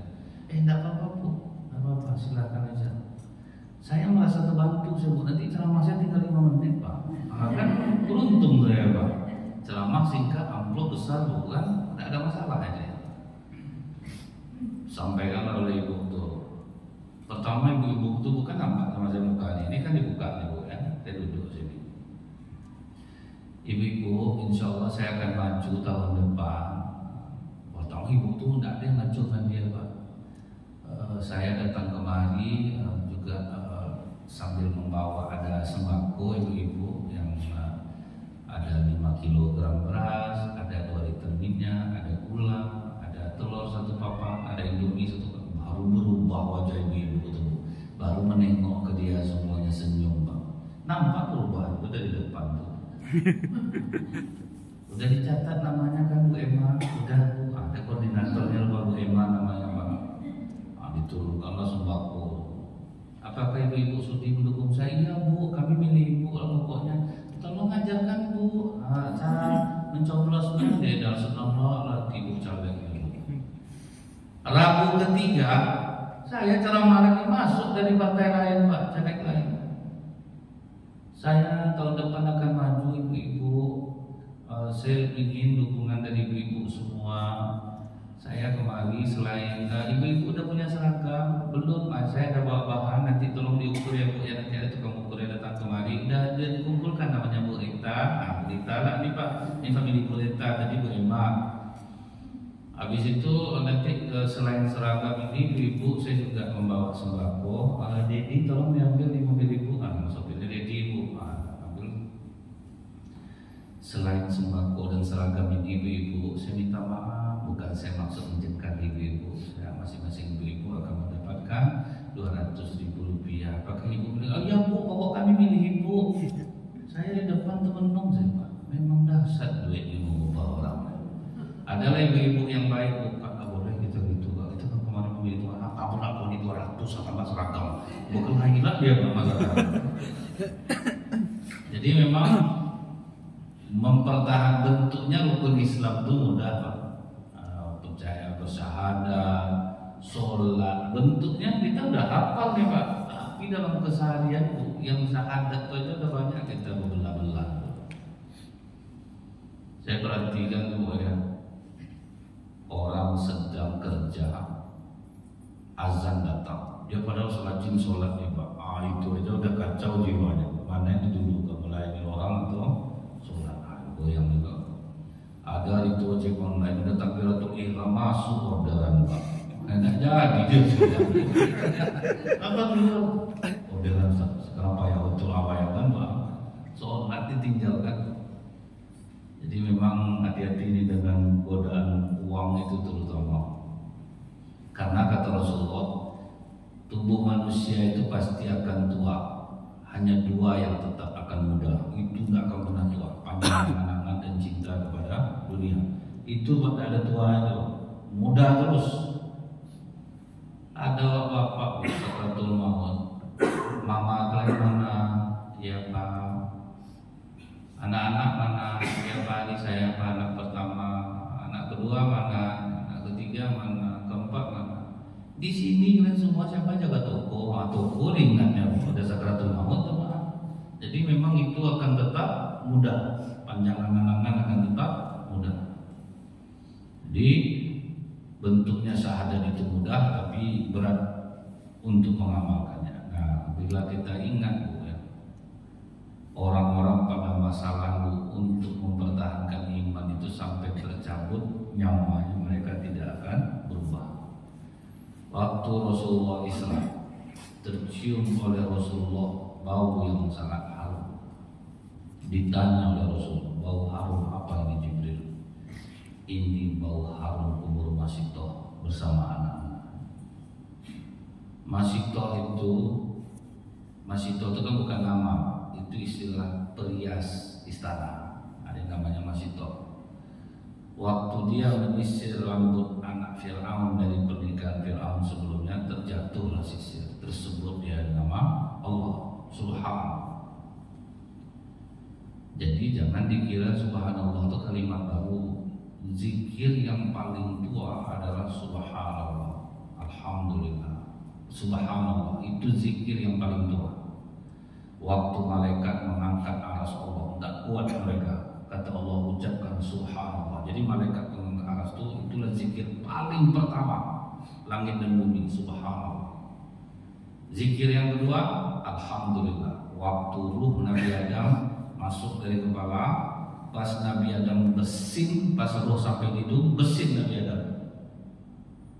Enggak apa-apa Bu, enggak apa-apa, silakan aja. Saya merasa terbantu Bu, nanti ceramah saya tinggal 5 menit Pak. Kan beruntung saya Pak. Ceramah singkat, amplop besar Bu kan, tidak ada masalah aja. Sampaikan oleh ibu tuh. Pertama ibu-ibu itu bukan nampak sama saya mukanya, ini kan dibuka nih Bu ya, saya duduk sini. Ibu-ibu, insya Allah saya akan maju tahun depan. Pertama ibu tuh tidak ada yang ngajukan dia Pak. Saya datang kemari juga sambil membawa ada sembako ibu-ibu yang ada 5 kg beras, ada 2 liter minyak, ada gula, ada telur 1 papan, ada indomie 1 papan. Baru berubah wajah ibu-ibu itu, baru menengok ke dia semuanya senyum Pak. Nampak perubahan itu dari depan tuh. Udah dicatat namanya kan Bu Emma, udah Bu, ada koordinatornya Bu Emma namanya Pak. Diturunkanlah sembako. Apakah ibu-ibu sudi mendukung saya? Iya Bu, kami milih ibu pokoknya. Tolong ajarkan Bu cara mencoblosnya. Dia subhanallah ibu caleg. Rabu ketiga saya ceramah lagi masuk dari partai lain Pak, caleg lain. Saya tahun depan akan maju ibu-ibu. Saya ingin dukungan dari ibu-ibu semua. Saya kemari selain ibu-ibu udah punya seragam belum? Saya ada bawa bahan, nanti tolong diukur ya Bu ya, nanti ada tukang ukur yang datang kemari. Udah dikumpulkan namanya Bu Rita. Nah Bu Rita lah nih Pak, ini famili Bu Rita tadi Bu Emma. Habis itu nanti selain seragam ini ibu saya juga membawa sembako. Dedi tolong diambil di mobil ibu. Sopirnya Dedi ibu ambil. Selain sembako dan seragam ini ibu-ibu, saya minta maaf, bukan saya maksud menjengkel ibu-ibu. Saya masing-masing ibu-ibu akan mendapatkan 200.000 rupiah. Apakah ibu bilang, oh iya Bu, pokok kami milih ibu. Saya di depan temenung saya Pak, memang dahsyat duit ini mengubah orang. Adalah ibu-ibu yang baik Bu, Pak, nggak boleh gitu-gitu Pak. Itu kan kemarin memilih Tuhan, kamu lakoni 200 sama seragam. Bukan lagi lah dia Pak masalah. Jadi memang mempertahankan bentuknya rukun Islam itu mudah Pak. Percaya bersyahadat, sholat, bentuknya kita udah hafal nih Pak. Tapi dalam keseharian Bu, yang syahadat itu aja udah banyak kita belah-belah. Saya perhatikan Bu ya, orang sedang kerja, azan datang, dia padahal selajin sholat nih Pak. Itu aja udah kacau jiwanya. Mana itu dulu kamu melayani orang atau sholat? Goyang juga. Ada itu ojek online udah takbiratul ihram masuk orderan Pak. Enak jadi dia sudah. Apa dulu? Orderan sekarang payah betul awayakan Pak. Sholat ditinggalkan. Jadi memang hati-hati ini dengan godaan uang itu terutama. Karena kata Rasulullah, tubuh manusia itu pasti akan tua. Hanya 2 yang tetap akan muda. Itu nggak akan pernah tua. Panjang angan-angan dan cinta kepada dunia. Itu ada tua itu. Muda terus. Ada bapak sakratul maut. Mama kalian mana? Ya Pak. Anak-anak mana? Ya Pak, ini saya Pak, anak pertama. Anak kedua mana? Anak ketiga mana? Keempat mana? Di sini kalian semua siapa jaga toko? Toko ringannya udah sakratul maut Pak. Jadi memang itu akan tetap muda. Panjang angan-angan akan tetap muda. Jadi bentuknya syahadat itu mudah tapi berat untuk mengamalkannya. Nah, bila kita ingat Bu ya, orang-orang pada masa lalu untuk mempertahankan iman itu sampai tercabut nyawanya, mereka tidak akan berubah. Waktu Rasulullah Islam, tercium oleh Rasulullah bau yang sangat harum. Ditanya oleh Rasulullah, bau harum apa ini Jibril? Ini bau harum kubur Masitoh bersama anak-anak. Masitoh itu kan bukan nama, itu istilah perias istana. Ada yang namanya Masitoh. waktu dia menyisir rambut anak Fir'aun dari pernikahan Fir'aun sebelumnya, terjatuhlah sisir tersebut dia nama Allah Subhanahu. Jadi jangan dikira subhanallah itu kalimat baru. Zikir yang paling tua adalah subhanallah, alhamdulillah, subhanallah. Itu zikir yang paling tua. Waktu malaikat mengangkat aras Allah, tidak kuat mereka, kata Allah ucapkan subhanallah. Jadi malaikat mengangkat aras itu, itulah zikir paling pertama langit dan bumi, subhanallah. Zikir yang kedua, alhamdulillah. Waktu ruh Nabi Adam masuk dari kepala, pas Nabi Adam bersin, pas roh sampai di hidung, bersin Nabi Adam.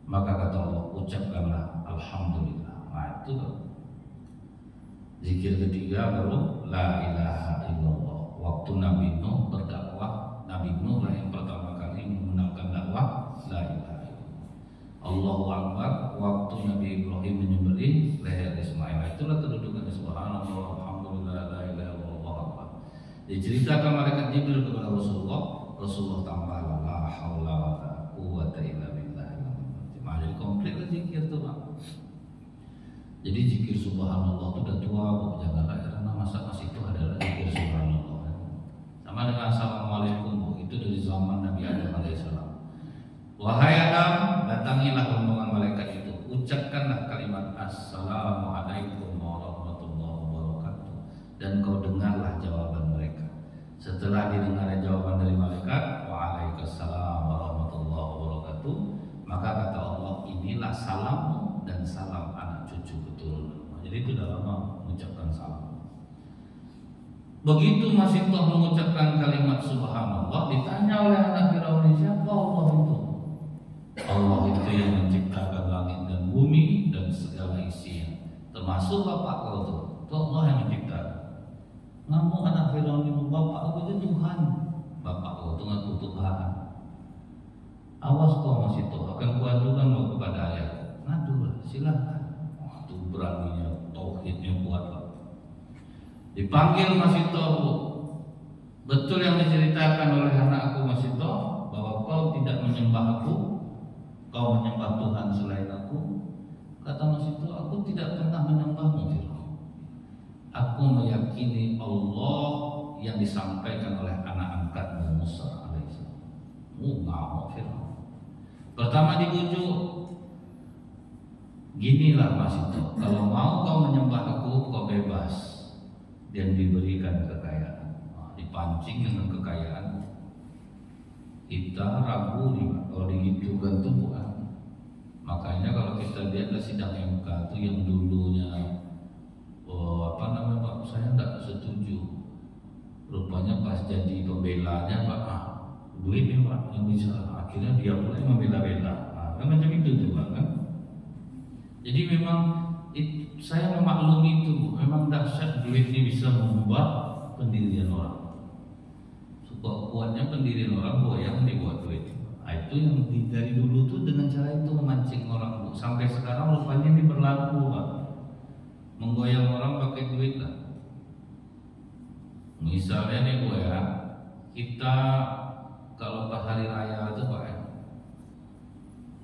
Maka kata Allah, ucapkanlah alhamdulillah. Nah itu zikir ketiga baru la ilaha illallah. Waktu Nabi Nuh berdakwah, Nabi Nuh lah yang pertama kali menggunakan dakwah la ilaha illallah. Allahu Akbar waktu Nabi Ibrahim menyembelih leher Ismail. Itulah kedudukan subhanallah, alhamdulillah, la ilaha illallah. Diceritakan malaikat Jibril kepada Rasulullah, Rasulullah tambah la haula wala quwwata illa billah. Jadi komplit zikir itu, Pak. Jadi zikir subhanallah itu udah tua, Bu. Janganlah karena masa-masa itu adalah zikir subhanallah. Sama dengan assalamualaikum, Bu. Itu dari zaman Nabi Adam alaihissalam. Wahai Adam, datangilah rombongan malaikat itu, ucapkanlah kalimat assalamualaikum warahmatullahi wabarakatuh, dan kau dengarlah jawaban mereka. Setelah didengar jawaban dari malaikat, waalaikumsalam warahmatullahi wabarakatuh, maka kata Allah, inilah salammu dan salam anak cucu keturunan. Jadi itu dalam mengucapkan salam. Begitu masih toh mengucapkan kalimat subhanallah, ditanya oleh anak Firaun, siapa Allah itu? Allah itu yang menciptakan langit dan bumi dan segala isinya, termasuk bapak kau tuh. Itu Allah yang menciptakan. Namun anak Firaun itu, bapak aku itu Tuhan. Bapak kau itu ngaku Tuhan. Awas kau masih tahu, akan kuadukan mau kepada ayah. Ngadulah, silakan. Itu beraninya, tauhidnya kuat. Dipanggil masih tahu. Betul yang diceritakan oleh anakku masih tahu bahwa kau tidak menyembah aku, kau menyembah Tuhan selain aku. Kata masih tahu, aku tidak pernah menyembahmu. Aku meyakini Allah yang disampaikan oleh anak angkatmu Musa alaihissalam. Ngamuk Fir'aun. Pertama dibujuk, ginilah masih tahu, kalau mau kau menyembah aku, kau bebas dan diberikan kekayaan. Nah, dipancing dengan kekayaan. Kita ragu nih kalau digitukan Tuhan. Makanya kalau kita lihat sidang MK itu yang dulunya Pak, saya tidak setuju. Rupanya pas jadi pembelanya Pak, duitnya Pak yang bisa, akhirnya dia mulai membela-bela. Kan macam itu juga kan. Jadi memang saya memaklumi itu, memang dahsyat duit ini bisa mengubah pendirian orang. Sebab kuatnya pendirian orang goyang dibuat duit. Itu yang dari dulu tuh dengan cara itu memancing orang, Bu. Sampai sekarang rupanya ini berlaku, Pak. Menggoyang orang pakai duit lah. Misalnya nih Bu ya, kita kalau pas hari raya itu Pak ya,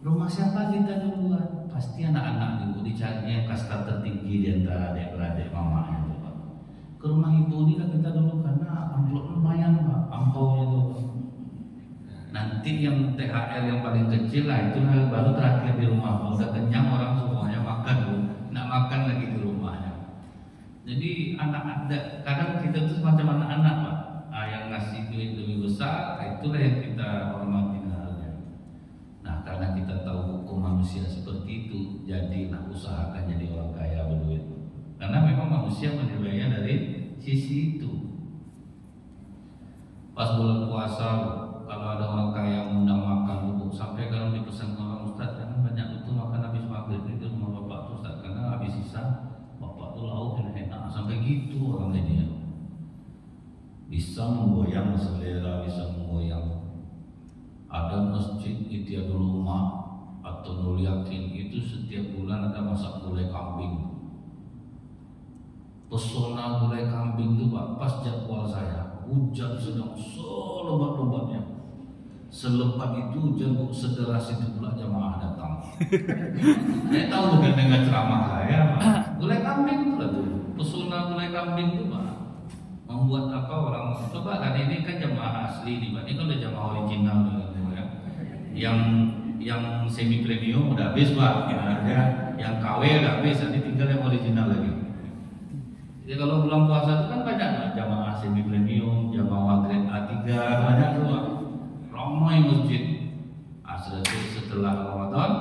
rumah siapa kita duluan? Pasti anak-anak ibu dicarinya kasta tertinggi di antara adik-beradik mamanya Pak. Ke rumah ibu ini lah kita dulu karena amplop lumayan Pak, ampaunya tuh. Nanti yang THR yang paling kecil lah itu baru terakhir di rumah. Udah kenyang orang semuanya makan Bu, nggak makan lagi di rumahnya. Jadi anak ada, kadang kita tuh semacam anak-anak Pak, yang ngasih duit lebih besar, itulah yang kita hormati halnya. Nah karena kita tahu hukum manusia seperti itu, jadilah usahakan jadi orang kaya berduit. Karena memang manusia menilainya dari sisi itu. Pas bulan puasa, kalau ada orang kaya yang undang makan, sampai kalau dipesan orang Ustaz, jangan banyak itu makan habis maghrib itu rumah bapak tuh Ustaz, karena habis sisa bapak tuh lauk enak, sampai gitu orang ini ya. Bisa menggoyang selera, bisa menggoyang. Ada masjid Ikhtiarul Rumah atau Nurul Yakin itu setiap bulan ada masak gulai kambing. Pesona gulai kambing itu Pak, pas jadwal saya hujan sedang selebat-lebatnya. Selepas itu jenguk sederas itu pula jamaah datang. Saya tahu bukan dengan ceramah saya, gulai kambing itu lah tuh. Pesona gulai kambing itu Pak. Membuat apa orang coba kan ini kan jamaah asli nih Pak. Ini kan udah jamaah original ya. Yang semi premium udah habis Pak. Ya, yang KW udah habis, nanti tinggal yang original lagi. Jadi kalau bulan puasa itu kan banyak Pak. Jamaah semi premium, jamaah grade A3 banyak tuh Pak. Ramai masjid. Setelah Ramadan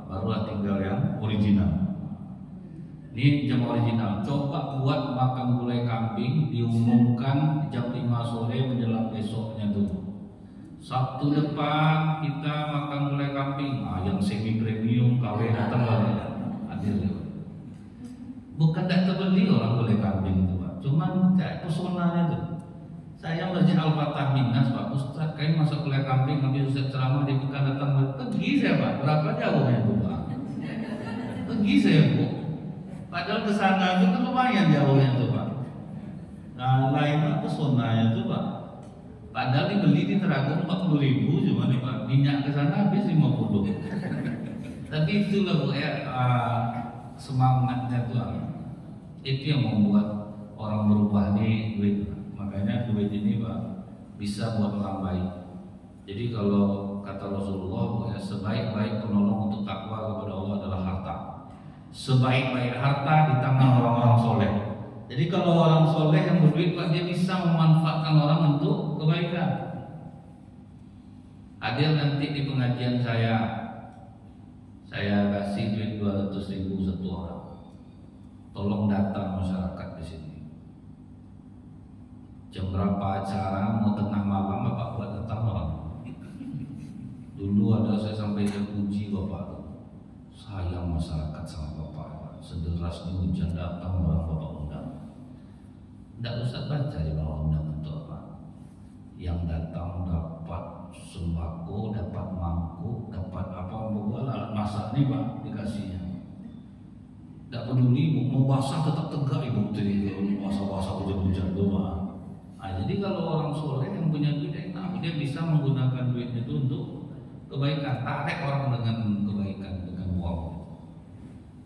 barulah tinggal yang original. Ini jam original. Coba buat makan gulai kambing diumumkan jam 5 sore menjelang besoknya tuh. Sabtu depan kita makan gulai kambing. Yang semi premium KW datang hadir. Bukan tak terbeli orang gulai kambing itu Pak. Cuman kayak pesonanya tuh. Saya Masjid Al-Fatah Minas Pak Ustaz, kayak masak gulai kambing habis Ustaz ceramah di Mekah datang pergi saya Pak, berapa jauhnya itu Pak? Pergi saya Bu. Padahal ke sana itu kan lumayan jauhnya itu Pak. Nah lain Pak pesonanya itu Pak. Padahal dibeli di Teragung 40.000 cuma nih Pak, minyak ke sana habis 50. Tapi itulah Bu ya semangatnya Tuhan. Itu yang membuat orang berubah di duit. Makanya duit ini Pak bisa buat orang baik. Jadi kalau kata Rasulullah, sebaik-baik penolong untuk takwa kepada Allah adalah harta. Sebaik-baik harta di tangan orang-orang soleh. Jadi kalau orang soleh yang berduit Pak, dia bisa memanfaatkan orang untuk kebaikan. Hadir nanti di pengajian saya kasih duit 200.000 satu orang. Tolong data masyarakat di sini. Jam berapa acara, mau tengah malam Bapak buat datang orang. Dulu ada saya sampaikan puji Bapak, sayang masyarakat sama Bapak, sederasnya hujan datang orang Bapak undang. Tidak usah baca di bawah undang untuk apa. Yang datang dapat sembako, dapat mangkuk, dapat apa, alat masak nih Pak dikasihnya. Tidak peduli Ibu, mau basah tetap tegak Ibu tadi kalau basah-basah hujan-hujan doang. Nah, jadi kalau orang soleh yang punya duit enak, dia bisa menggunakan duitnya itu untuk kebaikan. Tarik orang dengan kebaikan, dengan uang.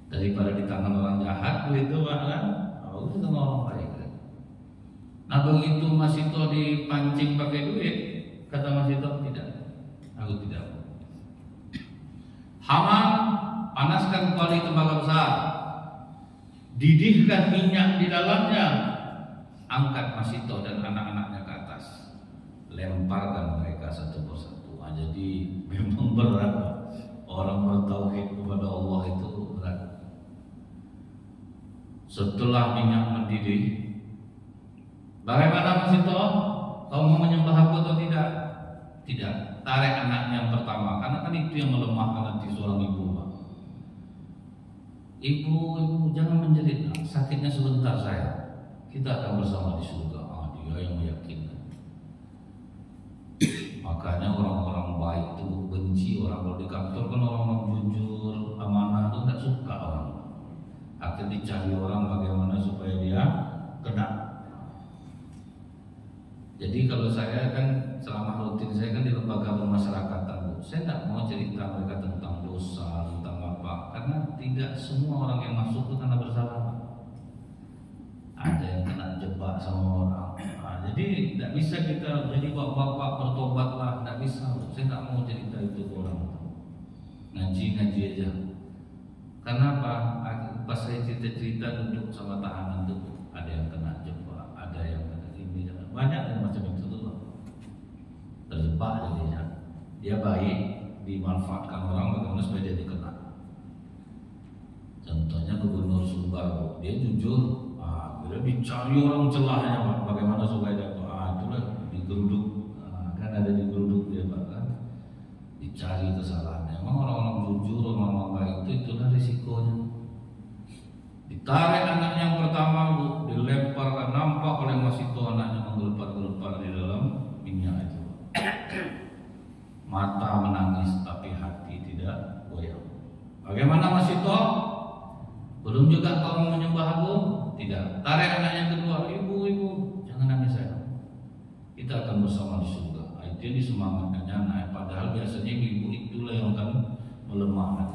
Daripada di tangan orang jahat, duit itu kan, itu sama orang baik. Nah begitu Mas Ito dipancing pakai duit, kata Mas Ito tidak, aku tidak. Hamam, panaskan kuali tembaga besar, didihkan minyak di dalamnya. Angkat Mas Ito dan anak-anaknya ke atas, lemparkan mereka satu persatu. Nah, jadi memang berat orang bertauhid kepada Allah itu berat. Setelah minyak mendidih, bagaimana Mas Ito? Kau mau menyembah aku atau tidak? Tidak. Tarik anaknya yang pertama, karena kan itu yang melemahkan hati seorang ibu. Ibu jangan menjerit, sakitnya sebentar saya. Kita akan bersama di surga. Dia yang meyakinkan. Makanya orang-orang baik itu benci orang kalau di kantor kan orang-orang jujur, amanah itu tidak suka orang. Akhirnya dicari orang bagaimana supaya dia kena. Jadi kalau saya kan selama rutin saya kan di lembaga pemasyarakatan, saya tidak mau cerita mereka tentang dosa, tentang apa, karena tidak semua orang yang masuk itu karena bersalah. Ada yang kena jebak sama orang. Nah, jadi tidak bisa kita jadi bapak-bapak bertobatlah, tidak bisa. Saya tidak mau cerita itu ke orang. Ngaji aja. Karena apa? Pas saya cerita duduk sama tahanan itu, ada yang kena jebak, ada yang kena ini, banyak yang macam itu tuh. Terjebak jadinya. Dia baik, dimanfaatkan orang bagaimana supaya dia dikena. Contohnya Gubernur Sumbar, dia jujur. Dia dicari orang celahnya Pak, bagaimana supaya dapat itulah digeruduk, kan ada digeruduk dia Pak kan, dicari kesalahannya. Memang orang-orang jujur, orang-orang baik itulah risikonya. Ditarik anaknya yang pertama Bu, dilemparkan, nampak oleh Mas Ito anaknya menggelepar-gelepar di dalam minyak itu. Mata menangis tapi hati tidak goyang. Bagaimana Mas Ito? Belum juga kau menyembah aku? Tidak. Tarik anak yang kedua, ibu, jangan nangis saya. Kita akan bersama di surga. Itu dia disemangatkannya naik. Padahal biasanya ibu itulah yang akan melemah.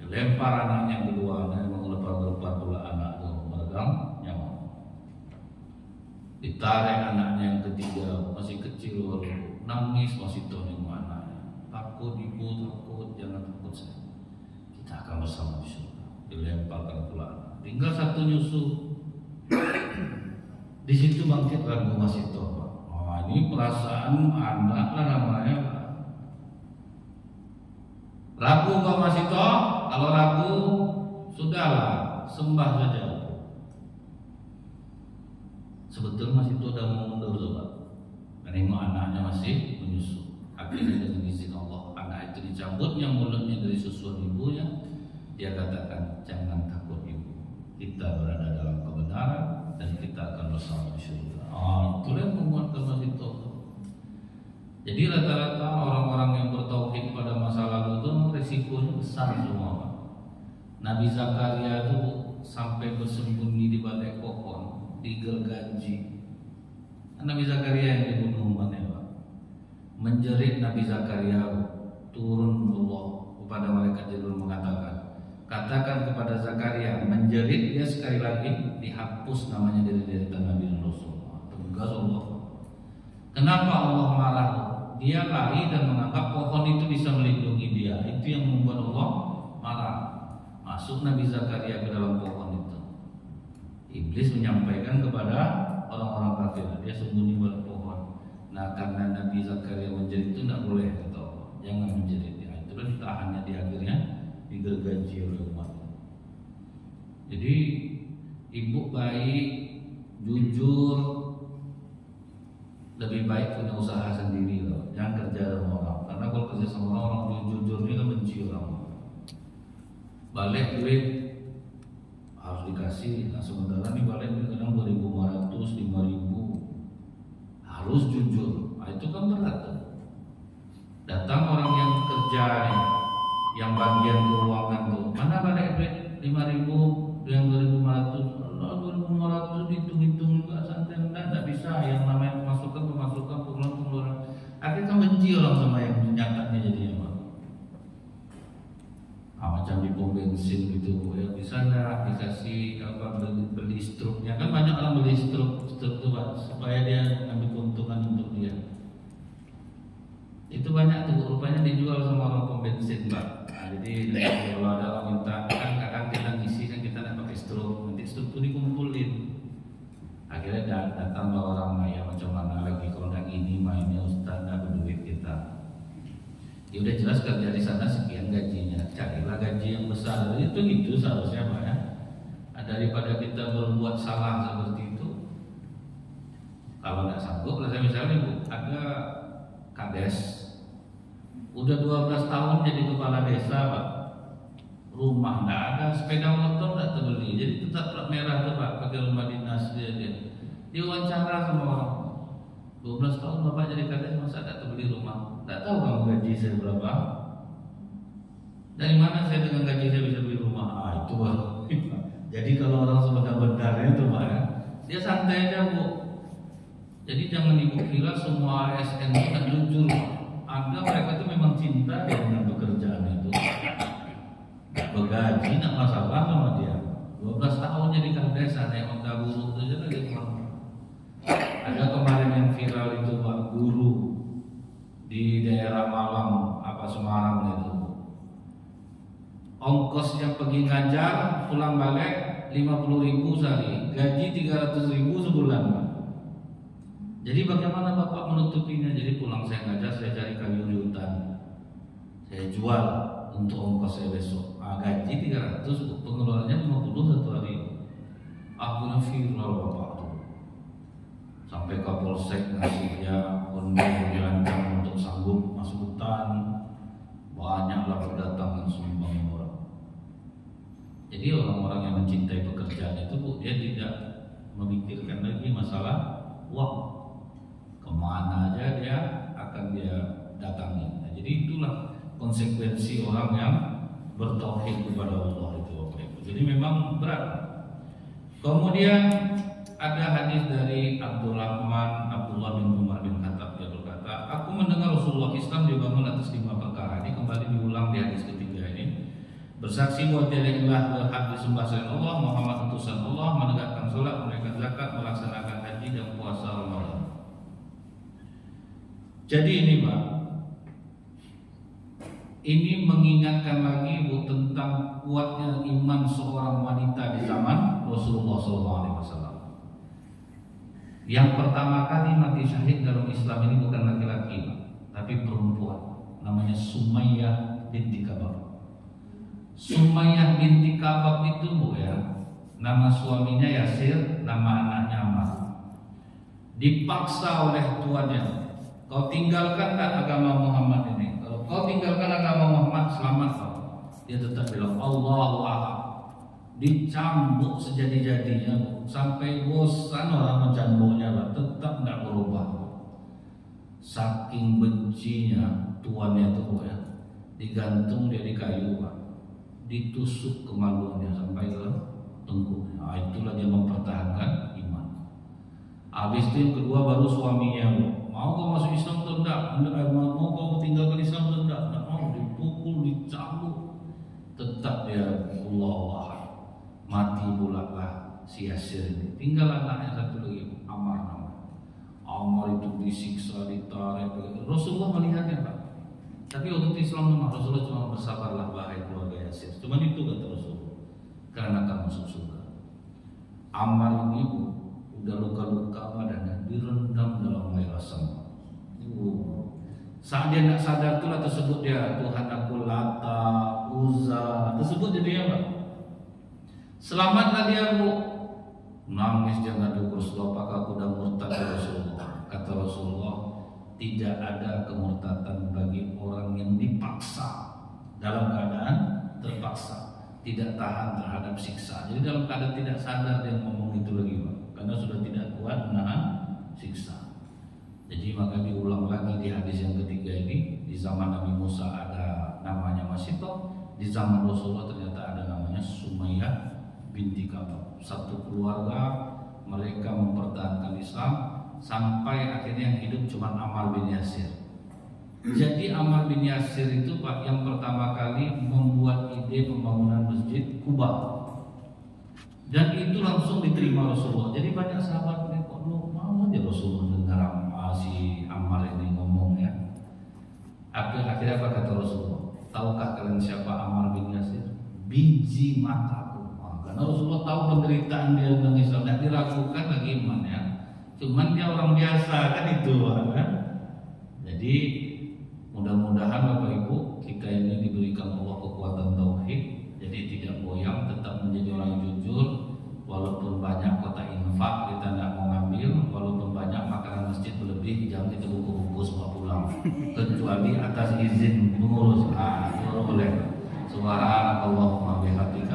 Lempar anaknya yang kedua, melepar-lepar pula anak itu meregang nyawa. Ditarik anaknya yang ketiga, masih kecil baru nangis, masih tahu nengok anaknya. Takut ibu, takut, jangan takut saya. Kita akan bersama di surga. Dilemparkan pula. Tinggal satu nyusu. Di situ bangkit ragu masih tahu. Oh, ini perasaan anak lah namanya. Ragu Pak Masito, kalau ragu sudahlah sembah saja. Sebetulnya Masito udah mau mundur Pak. Menengok anaknya masih menyusu. Akhirnya dengan izin Allah anak itu dicabutnya mulutnya dari susuan ibunya. Dia katakan jangan takut ibu. Kita berada dalam kebenaran dan kita akan bersama di surga. Itulah yang menguatkan Masito. Jadi rata-rata orang-orang yang bertauhid pada masa lalu itu risikonya besar semua. Nabi Zakaria itu sampai bersembunyi di balik pohon, digergaji. Nabi Zakaria yang dibunuh umatnya, Pak. Menjerit Nabi Zakaria turun Allah kepada malaikat Jibril mengatakan, katakan kepada Zakaria menjerit dia sekali lagi dihapus namanya dari deretan Nabi dan Rasul. Tegas Allah. Kenapa Allah marah? Dia lari dan menganggap pohon itu bisa melindungi dia. Itu yang membuat Allah marah. Masuk Nabi Zakaria ke dalam pohon itu. Iblis menyampaikan kepada orang-orang kafir, dia sembunyi balik pohon. Nah, karena Nabi Zakaria menjerit itu tidak boleh kata Allah. Jangan menjerit. Ya, itulah ditahannya di akhirnya digergaji oleh umat. Jadi ibu baik, jujur, lebih baik punya usaha sendiri loh. Jangan kerja sama orang. Karena kalau kerja sama orang jujur ini kan benci orang. Balik duit harus dikasih. Nah sementara nih balik duit kadang 2.500, 5.000. Harus jujur. Nah itu kan berat tuh. Datang orang yang kerja nih, yang bagian keuangan tuh. Mana balik duit 5.000, yang 2.500. Allah 2.500 dihitung-hitung juga santai. Tidak bisa. Yang namanya pemasukan, pengeluaran. Akhirnya kan benci orang sama yang nyatanya jadinya Pak. Macam di pom bensin gitu ya, bisa nggak dikasih apa beli struknya, kan banyak orang beli struk itu Pak, supaya dia ambil keuntungan untuk dia. Itu banyak tuh rupanya dijual sama orang pom bensin Pak. Nah, jadi kalau ada orang minta, kan kadang kita ngisi kan kita nggak pakai struk, nanti struk itu dikumpulin. Akhirnya datang orang ya macam mana lagi kalau nggak gini mainnya Ustaz nggak berduit kita. Ya udah jelas kerja di sana sekian gajinya, carilah gaji yang besar. Itu gitu seharusnya Pak ya. Daripada kita berbuat salah seperti itu. Kalau nggak sanggup, misalnya Bu, ada kades, udah 12 tahun jadi kepala desa Pak. Rumah nggak ada, sepeda motor nggak terbeli, jadi tetap plat merah tuh Pak, pakai rumah dinas dia. Diwawancara sama orang. 12 tahun Bapak jadi kades masa nggak terbeli rumah? Nggak tahu kamu gaji saya berapa? Dari mana saya dengan gaji saya bisa beli rumah? Itu baru. Jadi kalau orang sebenarnya itu Pak ya, dia santai aja Bu. Jadi jangan ibu kira semua ASN itu tak jujur. Ada mereka itu memang cinta dengan pekerjaan itu. Bergaji tak masalah sama dia. 12 tahun jadi kades, ada yang udah buruk saja lagi kurang. Ada kemarin yang viral itu Pak, guru di daerah Malang apa Semarang itu. Ongkosnya pergi ngajar, pulang balik 50.000 sehari, gaji 300.000 sebulan Pak. Jadi bagaimana Bapak menutupinya? Jadi pulang saya ngajar, saya cari kayu di hutan, saya jual untuk ongkos saya besok. Gaji 300, pengeluarannya 50 satu hari. Akhirnya viral Bapak tuh. Sampai Kapolsek ngasih dia kondisi dirancang untuk sanggup masuk hutan. Banyaklah berdatangan sumbang orang. Jadi orang-orang yang mencintai pekerjaan itu Bu, dia tidak memikirkan lagi masalah uang. Kemana aja dia akan dia datangi. Nah, jadi itulah konsekuensi orang yang bertauhid kepada Allah itu. Jadi memang berat. Kemudian ada hadis dari Abdullah bin Umar bin Khattab, dia berkata, aku mendengar Islam dibangun atas 5 perkara. Ini kembali diulang di hadis ketiga ini. Bersaksi bahwa tiada ilah berhak disembah selain Allah, Muhammad utusan Allah, menegakkan sholat, menunaikan zakat, melaksanakan haji dan puasa Ramadan. Jadi ini Pak, ini mengingatkan lagi Bu tentang kuatnya iman seorang wanita di zaman Rasulullah SAW. Yang pertama kali mati syahid dalam Islam ini bukan laki-laki, tapi perempuan. Namanya Sumayyah binti Kabab. Sumayyah binti Kabab itu Bu ya, nama suaminya Yasir, nama anaknya Ammar. Dipaksa oleh tuannya, kau tinggalkan tak agama Muhammad ini? Kalau kau tinggalkan agama Muhammad, selamat kau. Dia tetap bilang Allahu Akbar. Dicambuk sejadi-jadinya sampai bosan orang mencambuknya, tetap nggak berubah. Saking bencinya tuannya tuh ya, digantung dia di kayu Pak. Ditusuk kemaluannya sampai ke tengkuknya. Nah, itulah dia mempertahankan iman. Habis itu yang kedua baru suaminya, mau kau masuk Islam atau enggak? Mau kau tinggalkan Islam atau enggak? Enggak mau, dipukul, dicambuk. Tetap dia Allah. Mati pula lah si Yasir ini. Tinggal anaknya satu lagi, Ammar namanya. Ammar itu disiksa, ditarik. Rasulullah melihatnya Pak. Tapi waktu Islam memang Rasulullah cuma bersabarlah wahai keluarga Yasir. Cuma itu kata Rasulullah, karena akan masuk surga. Ammar ini udah luka-luka badannya, direndam dalam air asam. Saat dia nak sadar itulah tersebut dia Tuhan aku Lata, Uzza, tersebut jadi apa? Selamatlah dia Bu. Nangis jangan ngadu Rasulullah, apakah aku dah murtad ya Rasulullah? Kata Rasulullah, tidak ada kemurtadan bagi orang yang dipaksa dalam keadaan terpaksa, tidak tahan terhadap siksa. Jadi dalam keadaan tidak sadar dia ngomong itu lagi Pak, karena sudah tidak kuat menahan siksa. Jadi maka diulang lagi di hadis yang ketiga ini. Di zaman Nabi Musa ada namanya Masito, di zaman Rasulullah ternyata ada namanya Sumayyah binti Kabab. Satu keluarga mereka mempertahankan Islam sampai akhirnya yang hidup cuma Ammar bin Yasir. Jadi Ammar bin Yasir itu Pak yang pertama kali membuat ide pembangunan masjid Kuba, dan itu langsung diterima Rasulullah. Jadi banyak sahabat ini kok mau aja Rasulullah dengar si Ammar ini ngomong ya. Akhirnya apa kata Rasulullah? Tahukah kalian siapa Ammar bin Yasir? Biji mataku. Karena Rasulullah tahu penderitaan dia tentang Islam, tidak diragukan lagi iman ya. Cuman dia orang biasa kan itu kan. Jadi mudah-mudahan Bapak Ibu kita ini diberikan Allah kekuatan tauhid, jadi tidak goyang, tetap menjadi orang jujur. Walaupun banyak kota infak kita tidak mau ngambil, walaupun banyak makanan masjid berlebih jangan kita bungkus bawa pulang, kecuali atas izin pengurus. Boleh. Subhanallahumma bihamdika